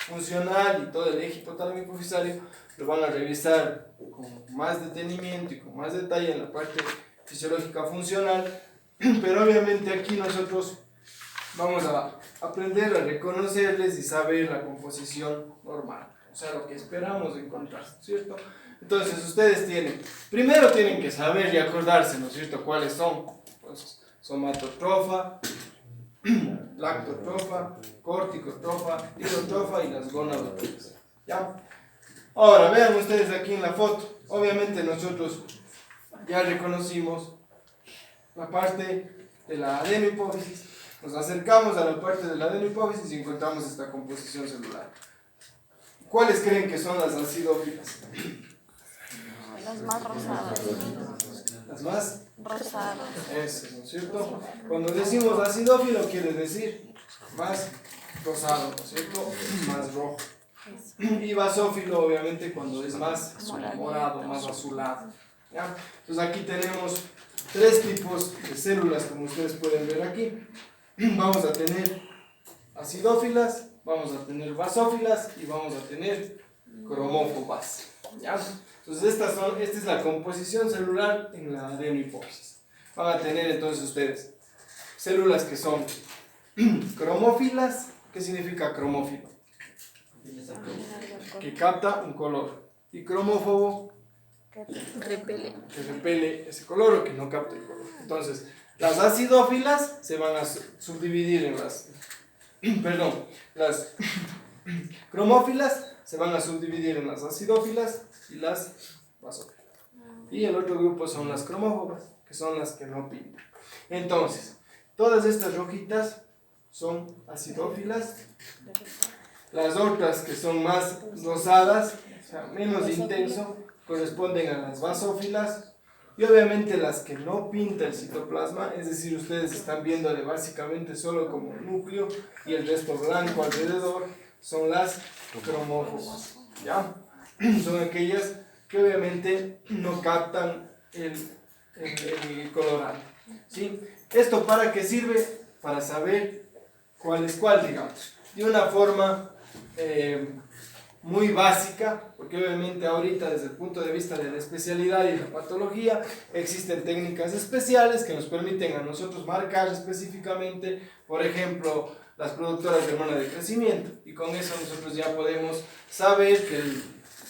funcional y todo el eje hipotálamo hipofisario lo van a revisar con más detenimiento y con más detalle en la parte fisiológica funcional, pero obviamente aquí nosotros vamos a aprender a reconocerles y saber la composición normal, o sea, lo que esperamos encontrar, ¿cierto? Entonces ustedes primero tienen que saber y acordarse, ¿no es cierto?, cuáles son. Pues, somatotrofa, lactotrofa, corticotrofa, tirotrofa y las gonadotrofas. ¿Ya? Ahora, vean ustedes aquí en la foto. Obviamente nosotros ya reconocimos la parte de la adenohipófisis. Nos acercamos a la parte de la adenohipófisis y encontramos esta composición celular. ¿Cuáles creen que son las acidófilas? Las más rosadas. ¿Las más? Rosadas. Eso, ¿no es cierto? Cuando decimos acidófilo quiere decir más rosado, ¿no es cierto? Más rojo. Y basófilo obviamente cuando es más morado, más azulado. ¿Ya? Entonces aquí tenemos 3 tipos de células, como ustedes pueden ver aquí. Vamos a tener acidófilas, vamos a tener basófilas y vamos a tener cromófobas. ¿Ya? Entonces esta es la composición celular en la adenohipófisis. Van a tener entonces ustedes células que son cromófilas. ¿Qué significa cromófilo? Que capta un color. Y cromófobo, Repele. que repele ese color o que no capta el color. Entonces, las acidófilas se van a subdividir en las cromófilas se van a subdividir en las acidófilas y las basófilas. Y el otro grupo son las cromófobas, que son las que no pintan. Entonces, todas estas rojitas son acidófilas. Las otras que son más rosadas, o sea, menos intenso, corresponden a las basófilas. Y obviamente las que no pinta el citoplasma, es decir, ustedes están viéndole básicamente solo como núcleo y el resto blanco alrededor, son las cromófobas. ¿Ya? Son aquellas que obviamente no captan el colorante. ¿Sí? ¿Esto para qué sirve? Para saber cuál es cuál, digamos. De una forma muy básica, porque obviamente ahorita desde el punto de vista de la especialidad y la patología existen técnicas especiales que nos permiten a nosotros marcar específicamente, por ejemplo, las productoras de hormona de crecimiento, y con eso nosotros ya podemos saber que el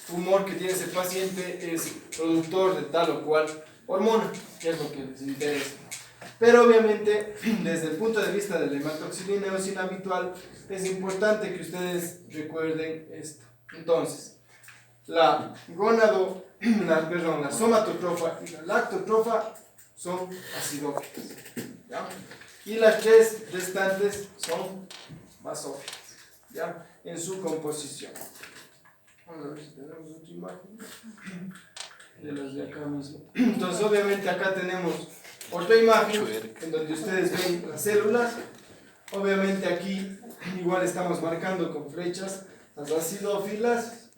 tumor que tiene ese paciente es productor de tal o cual hormona, que es lo que les interesa. Pero obviamente, desde el punto de vista de la hematoxilina eosina habitual, es importante que ustedes recuerden esto. Entonces, la somatotrofa y la lactotrofa son acidófilas. ¿Ya? Y las 3 restantes son basófilas, ¿ya? En su composición. Vamos a ver si tenemos otra imagen de las de acá mismo. Entonces, obviamente, acá tenemos otra imagen en donde ustedes ven las células. Obviamente, aquí igual estamos marcando con flechas las acidófilas,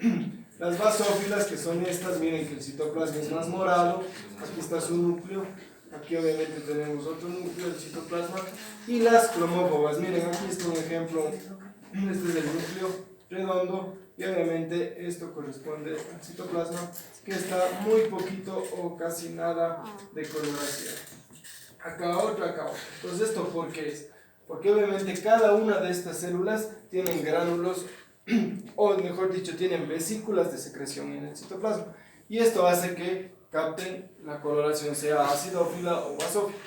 las basófilas, que son estas. Miren que el citoplasma es más morado. Aquí está su núcleo. Aquí obviamente tenemos otro núcleo del citoplasma. Y las cromófobas. Miren, aquí está un ejemplo. Este es el núcleo redondo. Y obviamente esto corresponde al citoplasma, que está muy poquito o casi nada de coloración. Acá otra, acá otra. Entonces, ¿esto por qué es? Porque obviamente cada una de estas células tienen gránulos, o mejor dicho, tienen vesículas de secreción en el citoplasma. Y esto hace que capten la coloración, sea acidófila o basófila.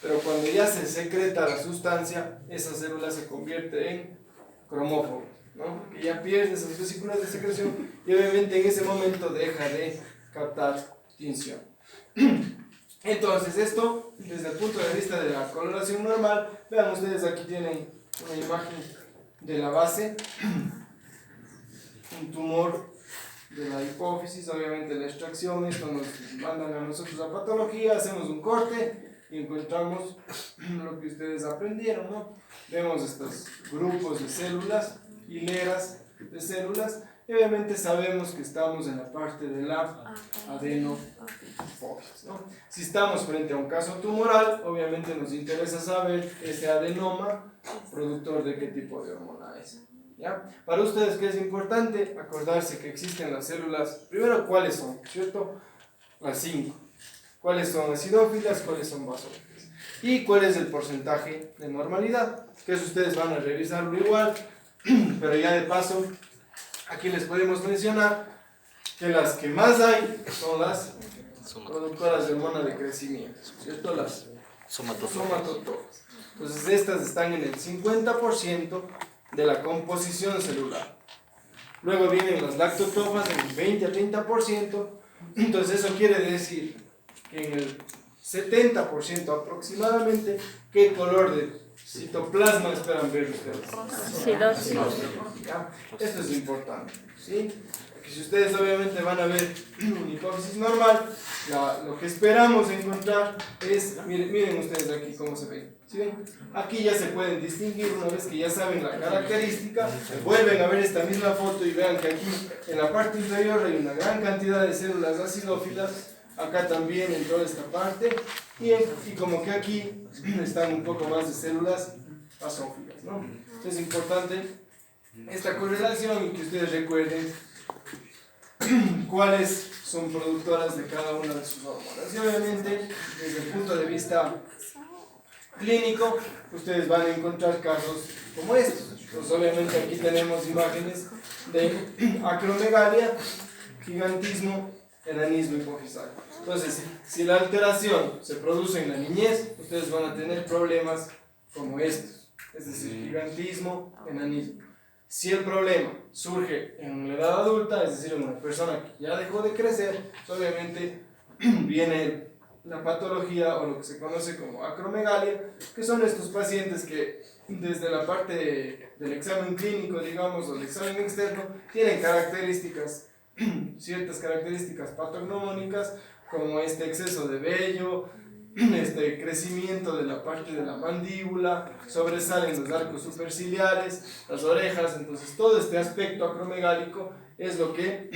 Pero cuando ya se secreta la sustancia, esa célula se convierte en cromófobo, ¿no? Que ya pierde esas vesículas de secreción y obviamente en ese momento deja de captar tinción. Entonces, esto desde el punto de vista de la coloración normal, vean ustedes, aquí tienen una imagen de la base, un tumor de la hipófisis, obviamente la extracción. Esto nos mandan a nosotros a patología, hacemos un corte y encontramos lo que ustedes aprendieron, ¿no? Vemos estos grupos de células, hileras de células, y obviamente sabemos que estamos en la parte de la adenopófisis, ¿no? Si estamos frente a un caso tumoral, obviamente nos interesa saber ese adenoma productor de qué tipo de hormona es, ¿ya? Para ustedes, ¿qué es importante? Acordarse que existen las células, primero, ¿cuáles son? ¿Cierto? Las 5. ¿Cuáles son acidófilas? ¿Cuáles son basófilas? ¿Y cuál es el porcentaje de normalidad? Que eso ustedes van a revisarlo igual, pero ya de paso, aquí les podemos mencionar que las que más hay son las productoras de hormona de crecimiento, ¿cierto? Las somatotoras. Entonces, estas están en el 50% de la composición celular. Luego vienen las lactotropas en el 20 a 30%. Entonces, eso quiere decir que en el 70% aproximadamente, ¿qué color de citoplasma esperan ver ustedes? ¿Ya? Esto es importante, ¿sí? Porque si ustedes obviamente van a ver una hipófisis normal, lo que esperamos encontrar es, miren ustedes aquí cómo se ve, ¿sí ven? Aquí ya se pueden distinguir una vez que ya saben la característica. Vuelven a ver esta misma foto y vean que aquí en la parte inferior hay una gran cantidad de células acidófilas, acá también en toda esta parte, y como que aquí están un poco más de células basófilas, ¿no? Entonces es importante esta correlación y que ustedes recuerden cuáles son productoras de cada una de sus hormonas. Y obviamente, desde el punto de vista clínico, ustedes van a encontrar casos como estos. Pues obviamente aquí tenemos imágenes de acromegalia, gigantismo, enanismo hipofisal. Entonces, si la alteración se produce en la niñez, ustedes van a tener problemas como estos, es decir, gigantismo, enanismo. Si el problema surge en la edad adulta, es decir, en una persona que ya dejó de crecer, pues obviamente viene la patología o lo que se conoce como acromegalia, que son estos pacientes que desde la parte del examen clínico, digamos, o el examen externo, tienen características, ciertas características patognomónicas, como este exceso de vello, este crecimiento de la parte de la mandíbula, sobresalen los arcos superciliares, las orejas. Entonces todo este aspecto acromegálico es lo que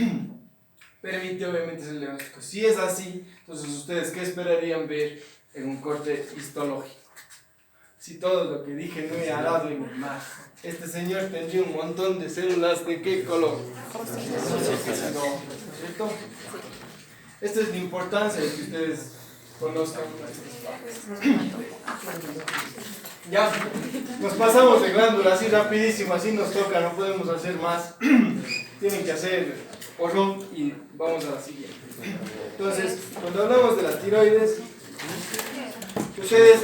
permite obviamente ese diagnóstico. Si es así, entonces ustedes ¿qué esperarían ver en un corte histológico? Si todo lo que dije no he dado en el mar, este señor tendría un montón de células ¿de qué color? ¿Cierto? Esta es la importancia de que ustedes conozcan nuestras partes. Ya, nos pasamos de glándula así rapidísimo, así nos toca, no podemos hacer más. Tienen que hacer porrón y vamos a la siguiente. Entonces, cuando hablamos de las tiroides, ustedes,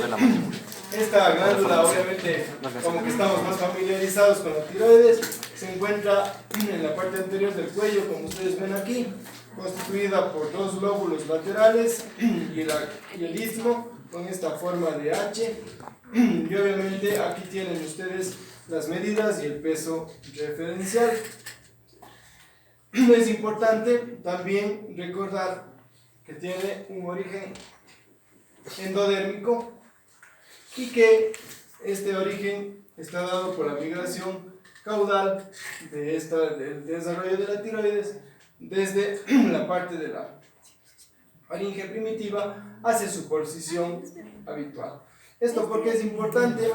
esta glándula obviamente, como que estamos más familiarizados con las tiroides, se encuentra en la parte anterior del cuello, como ustedes ven aquí, constituida por dos lóbulos laterales y el istmo con esta forma de H. Y obviamente aquí tienen ustedes las medidas y el peso referencial. Es importante también recordar que tiene un origen endodérmico y que este origen está dado por la migración caudal del desarrollo de la tiroides desde la parte de la faringe primitiva hacia su posición habitual. Esto porque es importante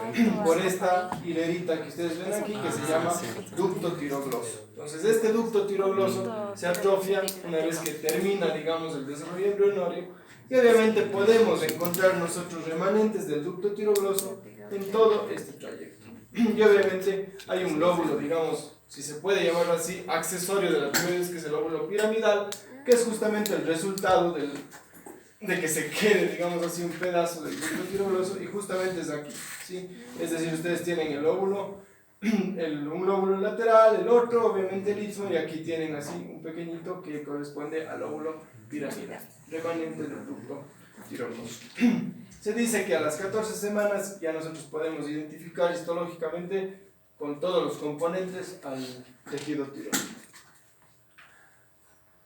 por esta hilerita que ustedes ven aquí que se llama ducto tirogloso. Entonces este ducto tirogloso se atrofia una vez que termina, digamos, el desarrollo embrionario y obviamente podemos encontrar nosotros remanentes del ducto tirogloso en todo este trayecto. Y obviamente hay un lóbulo, digamos, si se puede llamarlo así, accesorio de la tiroides, que es el lóbulo piramidal, que es justamente el resultado de que se quede, digamos así, un pedazo del ducto tirogloso, y justamente es aquí, ¿sí? Es decir, ustedes tienen el lóbulo, un lóbulo lateral, el otro, obviamente el istmo, y aquí tienen así un pequeñito que corresponde al lóbulo piramidal, remanente del ducto tirogloso. Se dice que a las 14 semanas ya nosotros podemos identificar histológicamente con todos los componentes al tejido tiroideo.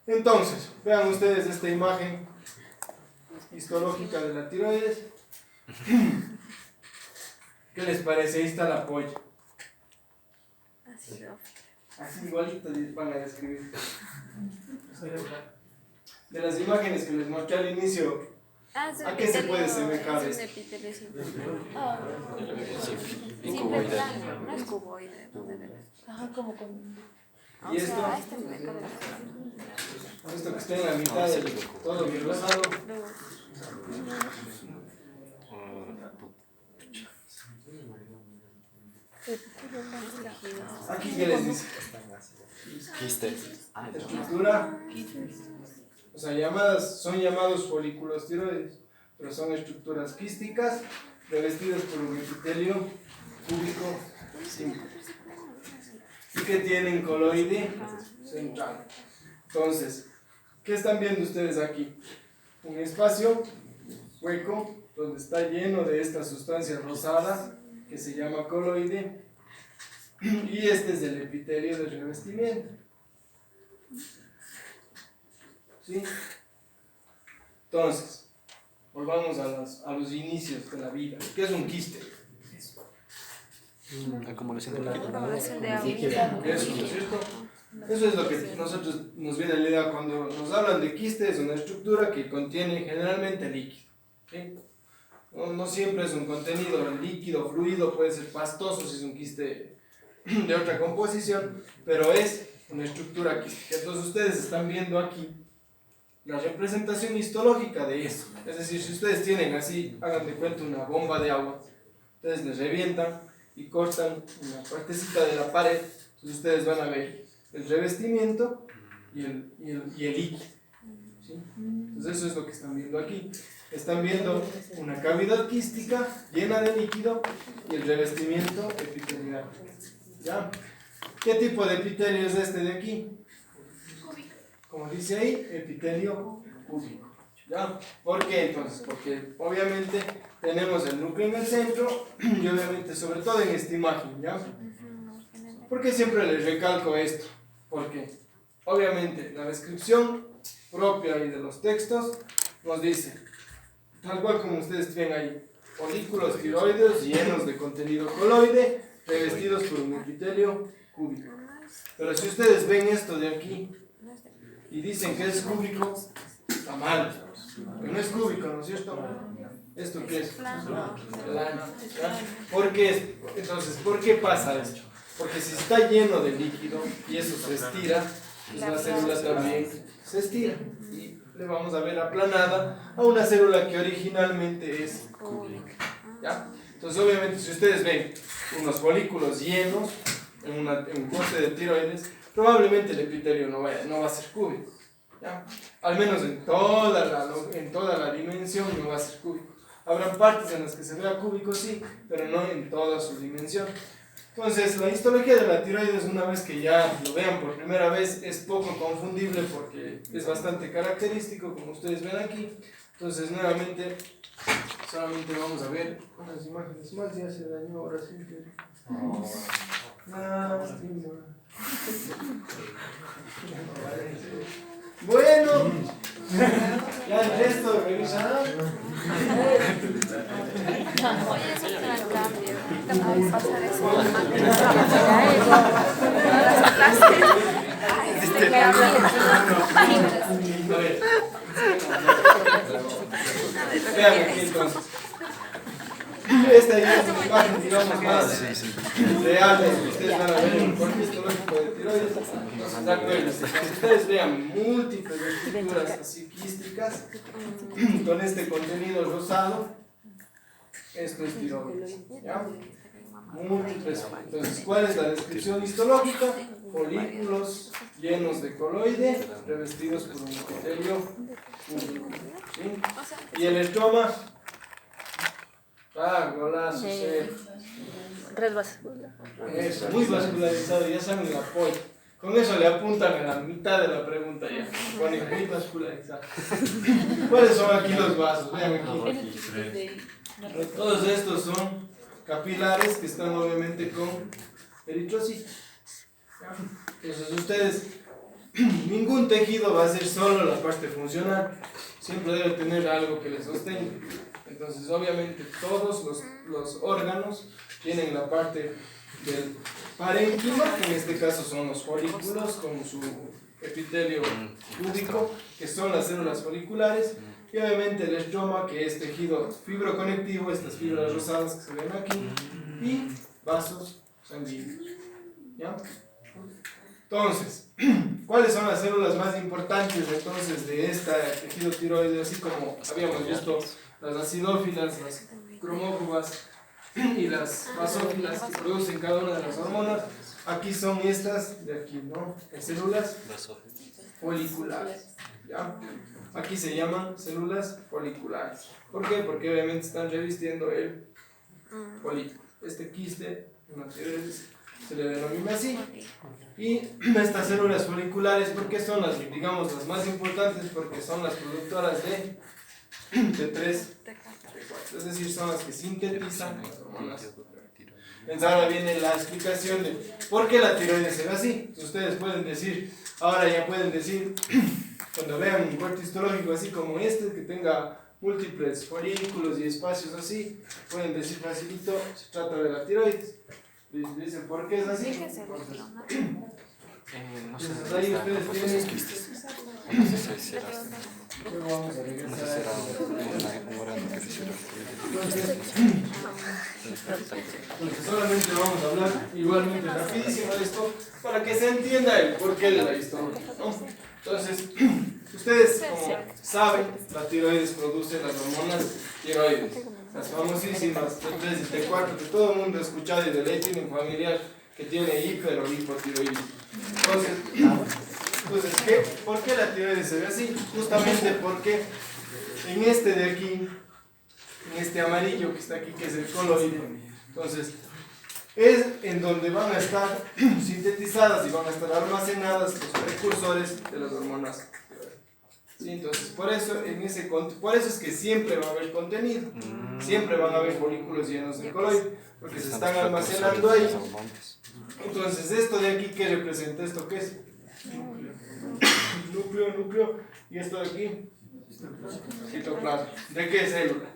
Entonces, vean ustedes esta imagen histológica de la tiroides. ¿Qué les parece? Ahí está la polla. Así igualito van a describir. De las imágenes que les mostré al inicio, ¿a qué se puede asemejar es esto? un epitelio simple. Y Simple cuboide. plano, no es cuboide. Ajá, como con... ¿Y esto? Este me cabe Esto que está en la mitad del todo bien rosado. Aquí, ¿qué les dice? Quistes. Estructura, o sea, son llamados folículos tiroides, pero son estructuras quísticas revestidas por un epitelio cúbico simple y que tienen coloide central. Entonces, ¿qué están viendo ustedes aquí? Un espacio hueco donde está lleno de esta sustancia rosada que se llama coloide, y este es el epitelio de revestimiento. ¿Sí? Entonces, volvamos a los inicios de la vida. ¿Qué es un quiste? Acumulación de líquido. Acumulación de agua. Eso, ¿no es cierto? Eso es lo que nosotros nos viene a la idea cuando nos hablan de quiste. Es una estructura que contiene generalmente líquido. ¿Sí? No siempre es un contenido líquido, fluido, puede ser pastoso si es un quiste de otra composición, pero es una estructura quística. Entonces ustedes están viendo aquí la representación histológica de eso. Es decir, si ustedes tienen así, hagan de cuenta una bomba de agua, ustedes les revientan y cortan una partecita de la pared, entonces ustedes van a ver el revestimiento y el líquido. ¿Sí? Entonces eso es lo que están viendo aquí. Están viendo una cavidad quística llena de líquido y el revestimiento epitelial. ¿Ya? ¿Qué tipo de epitelio es este de aquí? Como dice ahí, epitelio cúbico. ¿Ya? ¿Por qué entonces? Porque obviamente tenemos el núcleo en el centro y obviamente sobre todo en esta imagen, ¿ya? ¿Por qué siempre les recalco esto? Porque obviamente la descripción propia y de los textos nos dice, tal cual como ustedes ven ahí, folículos tiroideos llenos de contenido coloide, revestidos por un epitelio cúbico. Pero si ustedes ven esto de aquí y dicen que es cúbico, está mal. Que no es cúbico, ¿no es cierto? ¿Esto qué es? Plano. ¿Por qué? Entonces, ¿por qué pasa esto? Porque si está lleno de líquido y eso se estira, pues la célula también se estira. Y le vamos a ver aplanada a una célula que originalmente es cúbica. ¿Ya? Entonces, obviamente, si ustedes ven unos folículos llenos en un corte de tiroides, probablemente el epitelio no va a ser cúbico. ¿Ya? Al menos en toda la dimensión no va a ser cúbico. Habrá partes en las que se vea cúbico, sí, pero no en toda su dimensión. Entonces, la histología de la tiroides, una vez que ya lo vean por primera vez, es poco confundible porque es bastante característico, como ustedes ven aquí. Entonces, nuevamente, solamente vamos a ver unas imágenes más. Ya se dañó ahora sí. Lástima. Bueno, ya el resto revisarán. Voy a hacer el cambio. Te puedes pasar eso. Las clases. Ay, me hablan. A ver. Vean aquí entonces. Esta ya es una imagen, digamos, más real. Ustedes van a ver el corte histológico de tiroides. Entonces, acuérdense, cuando ustedes vean múltiples estructuras así quísticas con este contenido rosado, esto es tiroides. ¿Ya? Múltiples. Entonces, ¿cuál es la descripción histológica? Folículos llenos de coloide, revestidos por un epitelio público. ¿Sí? Y el estroma. Golazo, sí. Red vascular. Eso, muy vascularizado, ya saben el apoyo. Con eso le apuntan a la mitad de la pregunta ya. Ponen muy vascularizado. ¿Cuáles son aquí los vasos? Vean aquí. Todos estos son capilares que están obviamente con eritrocitos. Entonces ustedes, ningún tejido va a ser solo la parte funcional. Siempre debe tener algo que le sostenga. Entonces, obviamente, todos los órganos tienen la parte del parénquima, que en este caso son los folículos con su epitelio púbico, que son las células foliculares, y obviamente el estroma, que es tejido fibroconectivo, estas fibras rosadas que se ven aquí, y vasos sanguíneos. ¿Ya? Entonces, ¿cuáles son las células más importantes entonces de este tejido tiroideo? Así como habíamos visto las acidófilas, las cromófobas y las basófilas que producen cada una de las hormonas. Aquí son estas de aquí, ¿no? Células foliculares. ¿Ya? Aquí se llaman células foliculares. ¿Por qué? Porque obviamente están revistiendo el folículo. Este quiste, una tiroides, se le denomina así. Y estas células foliculares, ¿por qué son las, digamos, las más importantes? Porque son las productoras de T3, T4, es decir, son las que sintetizan las hormonas. Entonces ahora viene la explicación de por qué la tiroides se ve así. Entonces ustedes pueden decir, ahora ya pueden decir, cuando vean un corte histológico así como este, que tenga múltiples folículos y espacios así, pueden decir facilito, se trata de la tiroides. Dicen, ¿por qué es así? Entonces ahí ustedes tienen... Vamos a regresar Entonces solamente vamos a hablar igualmente rapidísimo de esto para que se entienda el porqué de la historia, ¿no? Entonces, ustedes como saben, la tiroides produce las hormonas tiroides, las famosísimas T3 y T4 que todo el mundo ha escuchado y de ley tiene un familiar que tiene hiper o hipotiroidismo. Entonces, ¿por qué la tiroides se ve así? Justamente porque en este de aquí, en este amarillo que está aquí, que es el coloide, entonces es en donde van a estar sintetizadas y van a estar almacenadas los precursores de las hormonas. ¿Sí? Entonces, por eso es que siempre va a haber contenido, siempre van a haber folículos llenos de coloide, porque se están almacenando ahí. Entonces, esto de aquí, ¿qué representa? ¿Esto qué es? Núcleo, y esto de aquí, citoplasma. ¿De qué célula?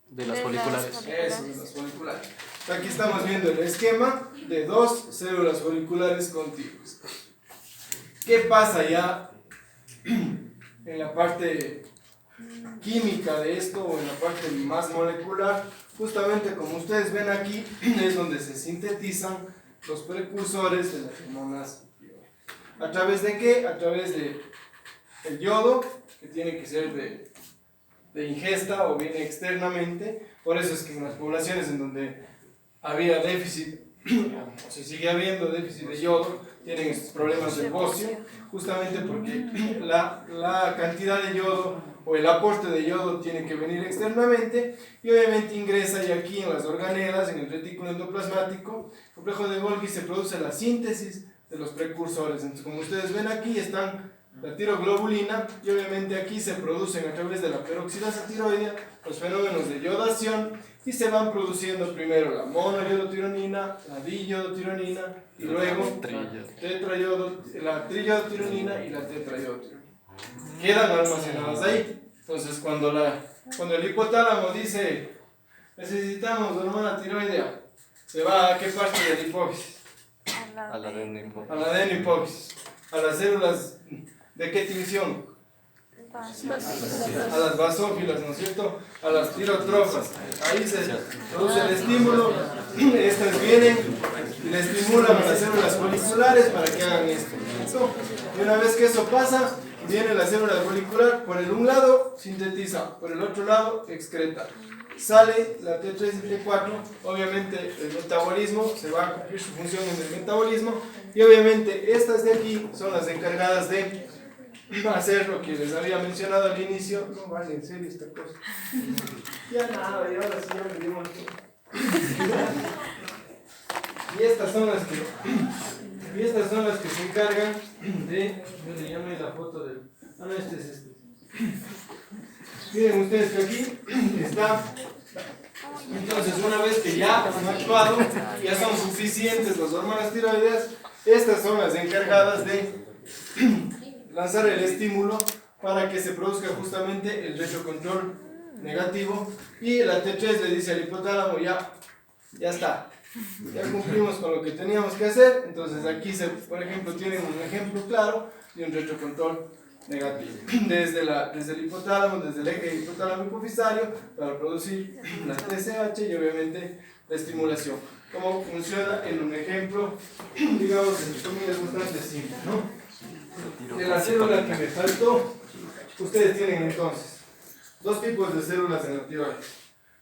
De las foliculares. Eso, de las foliculares. Aquí estamos viendo el esquema de dos células foliculares contiguas. ¿Qué pasa ya en la parte química de esto o en la parte más molecular? Justamente como ustedes ven aquí, es donde se sintetizan los precursores de las hormonas. ¿A través de qué? A través de el yodo, que tiene que ser de ingesta o viene externamente. Por eso es que en las poblaciones en donde había déficit, o se sigue habiendo déficit de yodo, tienen estos problemas de bocio, justamente porque la cantidad de yodo o el aporte de yodo tiene que venir externamente y obviamente ingresa y aquí en las organelas, en el retículo endoplasmático, complejo de Golgi, se produce la síntesis de los precursores. Entonces, como ustedes ven aquí, están la tiroglobulina, y obviamente aquí se producen a través de la peroxidasa tiroidea los fenómenos de yodación y se van produciendo primero la monoyodotironina, la diyodotironina y luego la triyodotironina y la tetrayodotironina. Quedan almacenadas ahí. Entonces cuando el hipotálamo dice necesitamos hormona tiroidea, se va a qué parte de la hipófisis? A la adenohipófisis. A la adenohipófisis, a las células de qué tinción, a las basófilas, ¿no es cierto? A las tirotrofas. Ahí se produce el estímulo, estas vienen y le estimulan a las células foliculares para que hagan esto. Y una vez que eso pasa, viene la célula folicular, por el un lado sintetiza, por el otro lado excreta. Sale la T3 y T4, obviamente el metabolismo se va a cumplir su función en el metabolismo y obviamente estas de aquí son las encargadas de hacer lo que les había mencionado al inicio. No vale, en serio esta cosa. Ya nada, y ahora sí ya me dio aquí. Y estas son las que se encargan de. Yo le llamé la foto del. Ah, no, este es este. Miren ustedes que aquí está. Entonces, una vez que ya han actuado, ya son suficientes las hormonas tiroideas, estas son las encargadas de lanzar el estímulo para que se produzca justamente el retrocontrol negativo y la T3 le dice al hipotálamo ya está, ya cumplimos con lo que teníamos que hacer. Entonces aquí por ejemplo tienen un ejemplo claro de un retrocontrol negativo desde el hipotálamo, desde el eje hipotálamo hipofisario para producir la TSH y obviamente la estimulación. ¿Cómo funciona en un ejemplo, digamos, entre comillas, bastante simple, ¿no? De la célula que me faltó, ustedes tienen entonces dos tipos de células en la tiroides: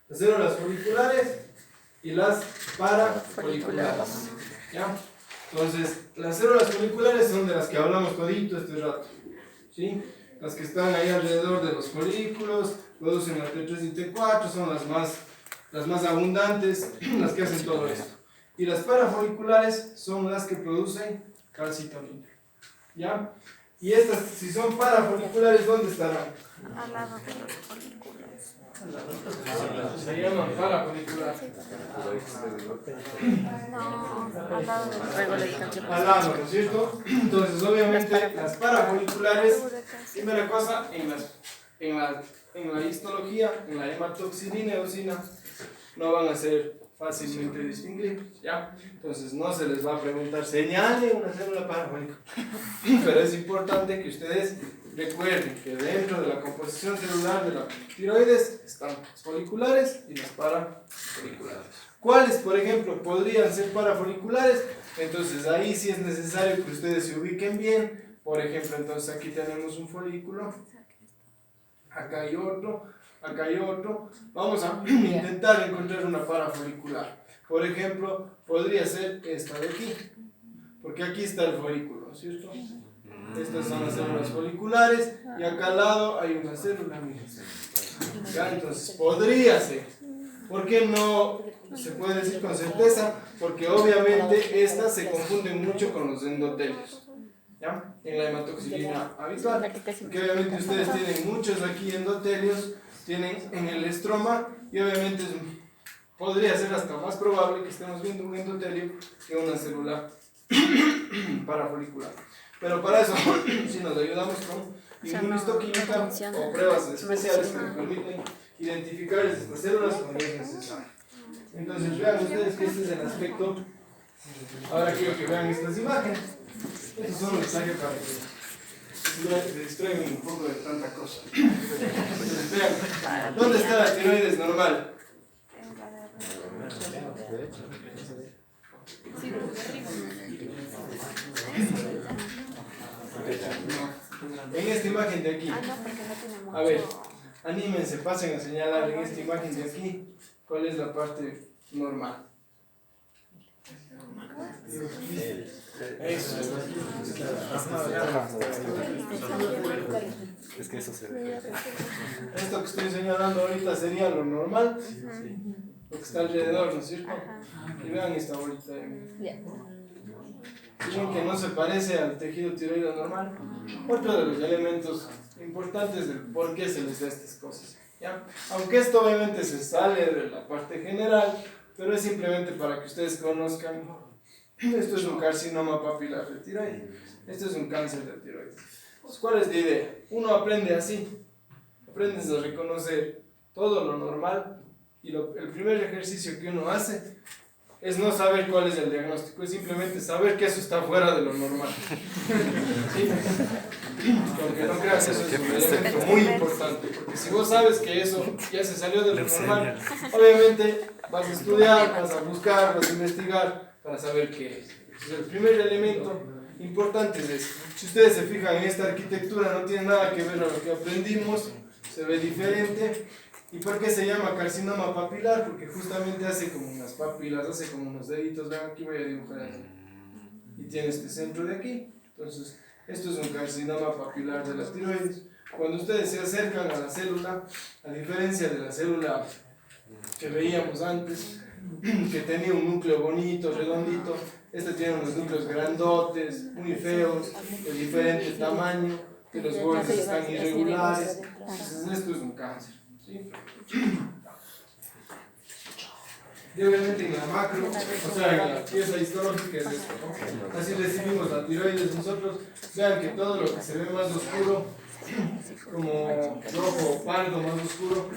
las células foliculares y las parafoliculares. ¿Ya? Entonces, las células foliculares son de las que hablamos todito este rato, ¿sí? Las que están ahí alrededor de los folículos, producen la T3 y T4, son las más abundantes, las que hacen todo esto. Y las parafoliculares son las que producen calcitonina. ¿Ya? Y estas, si son parafoliculares, ¿dónde estarán? Al lado de los folículos. Se llaman parafoliculares. No, al lado de los folículos. Al lado, ¿no es cierto? Entonces, obviamente, las parafoliculares, primera cosa, en la histología, en la hematoxilina y eosina, no van a ser fácilmente distinguibles, ¿ya? Entonces no se les va a preguntar, señale una célula parafólica. Pero es importante que ustedes recuerden que dentro de la composición celular de la tiroides están las foliculares y las parafoliculares. ¿Cuáles, por ejemplo, podrían ser parafoliculares? Entonces ahí sí es necesario que ustedes se ubiquen bien. Por ejemplo, entonces aquí tenemos un folículo, acá hay otro, acá hay otro. Vamos a intentar encontrar una parafolicular. Por ejemplo, podría ser esta de aquí, porque aquí está el folículo, ¿cierto? Estas son las células foliculares y acá al lado hay una célula, miren. ¿Ya? Entonces podría ser. ¿Por qué no se puede decir con certeza? Porque obviamente estas se confunden mucho con los endotelios, ¿ya? En la hematoxilina habitual, porque obviamente ustedes tienen muchos aquí endotelios, tienen en el estroma y obviamente podría ser hasta más probable que estemos viendo un endotelio que una célula parafolicular. Pero para eso si nos ayudamos con inmunistoquímica o pruebas especiales que nos permiten identificar estas células cuando es necesario. Entonces vean ustedes que este es el aspecto. Ahora quiero que vean estas imágenes. Estos son los mensajes para que se distraigan un poco de tanta cosa. Entonces vean, ¿dónde está la tiroides normal? En esta imagen de aquí. A ver, anímense, pasen a señalar en esta imagen de aquí cuál es la parte normal. Eso. Es que eso se ve. Esto que estoy señalando ahorita sería lo normal, lo que está alrededor, ¿no es cierto? Y vean esta bolita. bien que no se parece al tejido tiroideo normal. Otro de los elementos importantes del por qué se les da estas cosas, ¿ya? Aunque esto obviamente se sale de la parte general, pero es simplemente para que ustedes conozcan. Esto es un carcinoma papilar de tiroides. Esto es un cáncer de tiroides. ¿Cuál es la idea? Uno aprende así. Aprendes a reconocer todo lo normal y el primer ejercicio que uno hace es no saber cuál es el diagnóstico, es simplemente saber que eso está fuera de lo normal. ¿Sí? Porque no creas, eso es un elemento muy importante, porque si vos sabes que eso ya se salió de lo normal, obviamente vas a estudiar, vas a buscar, vas a investigar para saber qué es. Entonces, el primer elemento importante es eso. Si ustedes se fijan en esta arquitectura, no tiene nada que ver a lo que aprendimos, se ve diferente. ¿Y por qué se llama carcinoma papilar? Porque justamente hace como unas papilas, hace como unos deditos. Vean, aquí voy a dibujar aquí. Y tiene este centro de aquí. Entonces, esto es un carcinoma papilar de la tiroides. Cuando ustedes se acercan a la célula, a diferencia de la célula que veíamos antes, que tenía un núcleo bonito, redondito, este tiene unos núcleos grandotes, muy feos, de diferente tamaño, que los bordes están irregulares. Entonces, esto es un cáncer. ¿Sí? Y obviamente en la macro, o sea, en la pieza histológica es esto, ¿no? Así recibimos la tiroides nosotros. Vean que todo lo que se ve más oscuro, como rojo o pardo más oscuro,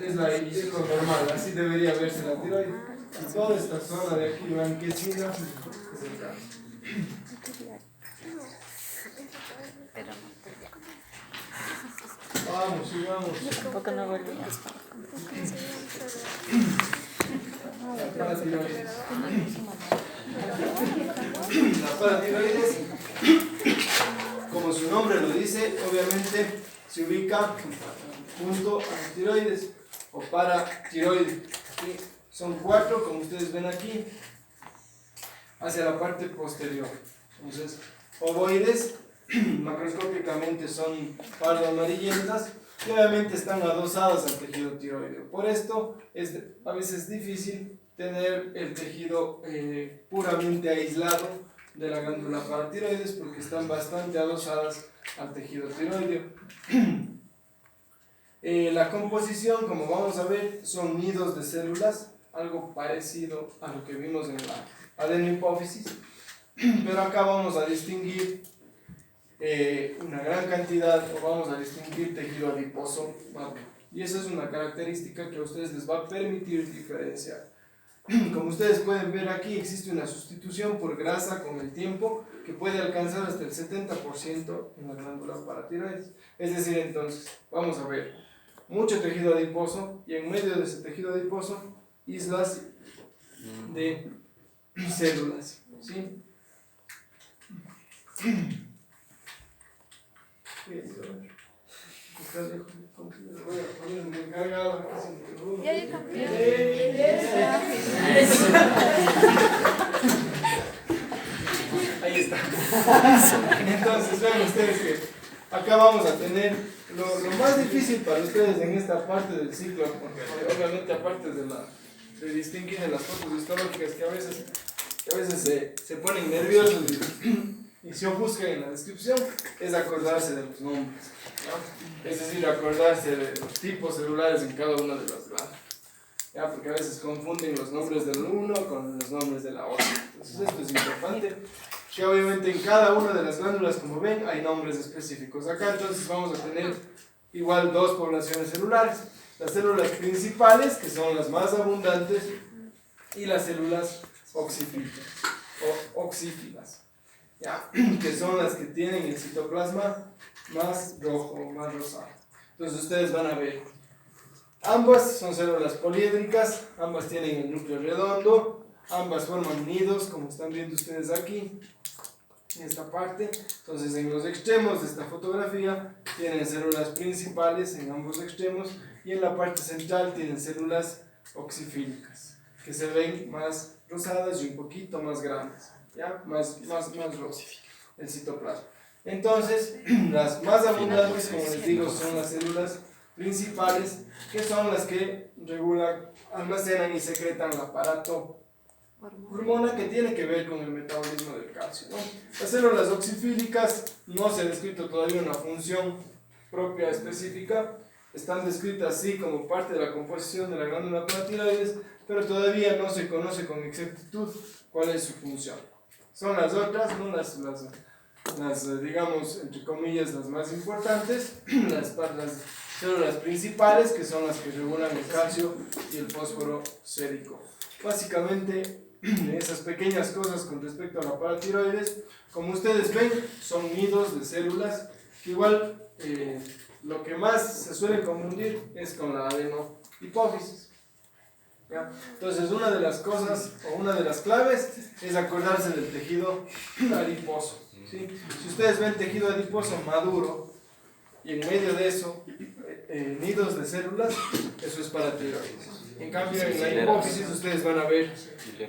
es lo normal, así debería verse la tiroides. Y toda esta zona de aquí blanquecina es el cáncer. Vamos, sigamos. Tampoco no volvías. La paratiroides. La paratiroides, como su nombre lo dice, obviamente se ubica junto a la tiroides o paratiroides. ¿Sí? Son 4, como ustedes ven aquí, hacia la parte posterior. Entonces, ovoides, macroscópicamente son pardo amarillentas y obviamente están adosadas al tejido tiroideo. Por esto es a veces difícil tener el tejido puramente aislado de la glándula paratiroides porque están bastante adosadas al tejido tiroideo. La composición, como vamos a ver, son nidos de células, algo parecido a lo que vimos en la adenohipófisis, pero acá vamos a distinguir una gran cantidad, o vamos a distinguir tejido adiposo, y esa es una característica que a ustedes les va a permitir diferenciar. Como ustedes pueden ver aquí, existe una sustitución por grasa con el tiempo que puede alcanzar hasta el 70% en la glándula paratiroides. Es decir, entonces, vamos a ver, mucho tejido adiposo y en medio de ese tejido adiposo, islas de células, ¿sí? Ya, yo también. Ahí está. Entonces, vean ustedes que acá vamos a tener lo más difícil para ustedes en esta parte del ciclo, porque obviamente aparte de distinguir en las fotos histológicas que a veces se ponen nerviosos y se ofuscan en la descripción, es acordarse de los nombres, ¿no? Es decir, acordarse de los tipos celulares en cada una de las glándulas, ¿ya? Porque a veces confunden los nombres del uno con los nombres de la otra. Entonces esto es importante, que obviamente en cada una de las glándulas, como ven, hay nombres específicos. Acá entonces vamos a tener igual 2 poblaciones celulares, las células principales, que son las más abundantes, y las células oxífilas, ¿ya? Que son las que tienen el citoplasma más rojo, más rosado. Entonces ustedes van a ver, ambas son células poliédricas, ambas tienen el núcleo redondo, ambas forman nidos, como están viendo ustedes aquí, en esta parte. Entonces en los extremos de esta fotografía tienen células principales en ambos extremos y en la parte central tienen células oxifílicas, que se ven más rosadas y un poquito más grandes, ¿ya? Más rosa el citoplasma. Entonces, las más abundantes, como les digo, son las células principales, que son las que regulan, almacenan y secretan el aparato hormona que tiene que ver con el metabolismo del calcio, ¿no? Las células oxifílicas no se ha descrito todavía una función propia específica, están descritas sí como parte de la composición de la glándula paratiroides, pero todavía no se conoce con exactitud cuál es su función. Son las otras, ¿no? las digamos, entre comillas, las más importantes, las células principales, que son las que regulan el calcio y el fósforo sérico. Básicamente, esas pequeñas cosas con respecto a la paratiroides, como ustedes ven, son nidos de células, que igual lo que más se suele confundir es con la adenohipófisis. ¿Ya? Entonces, una de las cosas, o una de las claves, es acordarse del tejido adiposo. ¿Sí? Si ustedes ven tejido adiposo maduro, y en medio de eso, nidos de células, eso es paratiroides. En cambio, en la hipófisis ustedes van a ver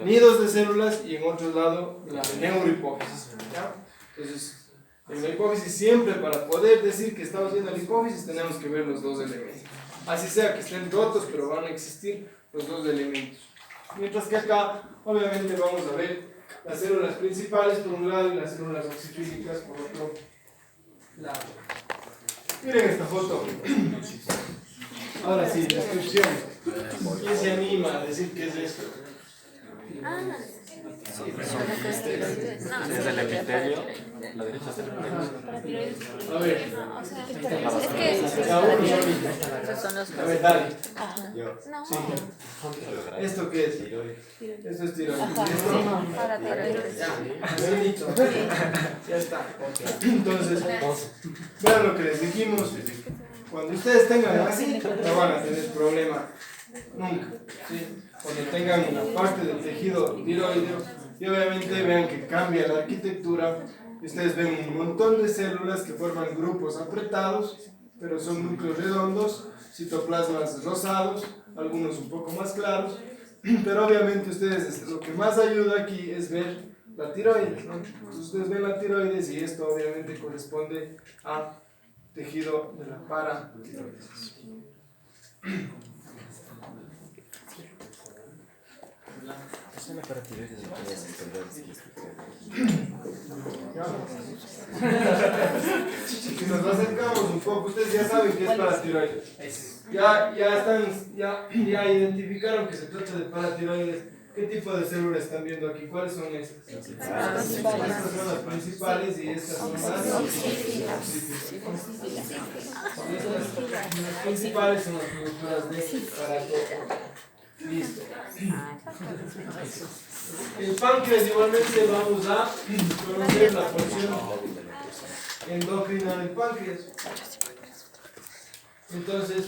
nidos de células y en otro lado la neurohipófisis. ¿Ya? Entonces, en la hipófisis siempre para poder decir que estamos viendo la hipófisis tenemos que ver los dos elementos. Así sea que estén rotos, pero van a existir los dos elementos. Mientras que acá, obviamente, vamos a ver las células principales por un lado y las células oxifílicas por otro lado. Miren esta foto. Ahora sí, descripción. ¿Quién se anima a decir qué es esto? Es el epitelio, la derecha es el epitelio. A ver. Es que Cada uno solito. A ver, dale. no, Sí. ¿Esto qué es? Esto es tiroides. para tiroides. Benito. Ya está. Entonces, vean lo que les dijimos. Cuando ustedes tengan así, no van a tener problema nunca. ¿Sí? Cuando tengan una parte del tejido tiroideo, y obviamente vean que cambia la arquitectura, y ustedes ven un montón de células que forman grupos apretados, pero son núcleos redondos, citoplasmas rosados, algunos un poco más claros, pero obviamente ustedes, lo que más ayuda aquí es ver la tiroides, ¿no? Entonces ustedes ven la tiroides y esto obviamente corresponde a tejido de la paratiroides. Si nos acercamos un poco, ustedes ya saben que es paratiroides. Ya identificaron que se trata de paratiroides. ¿Qué tipo de células están viendo aquí? ¿Cuáles son estas? Estas son las principales y estas son las principales son las productoras de paratiroides. Listo. El páncreas igualmente vamos a conocer la porción endocrina del páncreas. Entonces,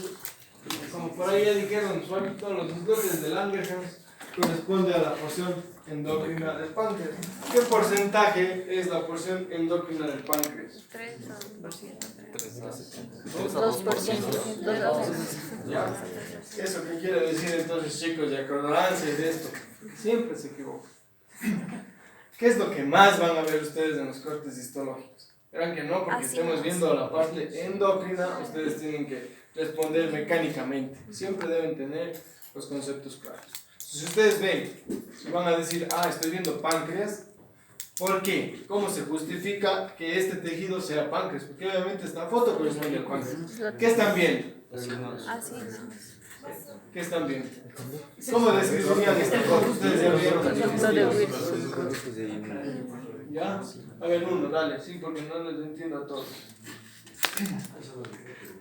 como por ahí ya dijeron, todos los isótopos de Langerhans corresponde a la porción endocrina del páncreas. ¿Qué porcentaje es la porción endocrina del páncreas? 2%. ¿Ya? ¿Eso qué quiere decir entonces, chicos? Y acordarse de esto, siempre se equivocan. ¿Qué es lo que más van a ver ustedes en los cortes histológicos? Verán que no, porque estemos viendo la parte endocrina, ustedes tienen que responder mecánicamente. Siempre deben tener los conceptos claros. Si ustedes ven, van a decir, estoy viendo páncreas. ¿Por qué? ¿Cómo se justifica que este tejido sea páncreas? Porque obviamente esta foto corresponde al páncreas. ¿Qué están viendo? ¿Qué están viendo? ¿Cómo describirían esta foto? Ustedes ya vieron. ¿Ya? A ver, uno, dale, sí, porque no les entiendo a todos.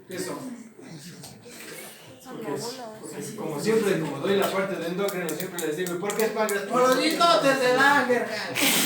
¿Qué son? Porque como siempre, como doy la parte de endocrino, siempre les digo, ¿por qué es páncreas? Por los isótopos de Langerhans.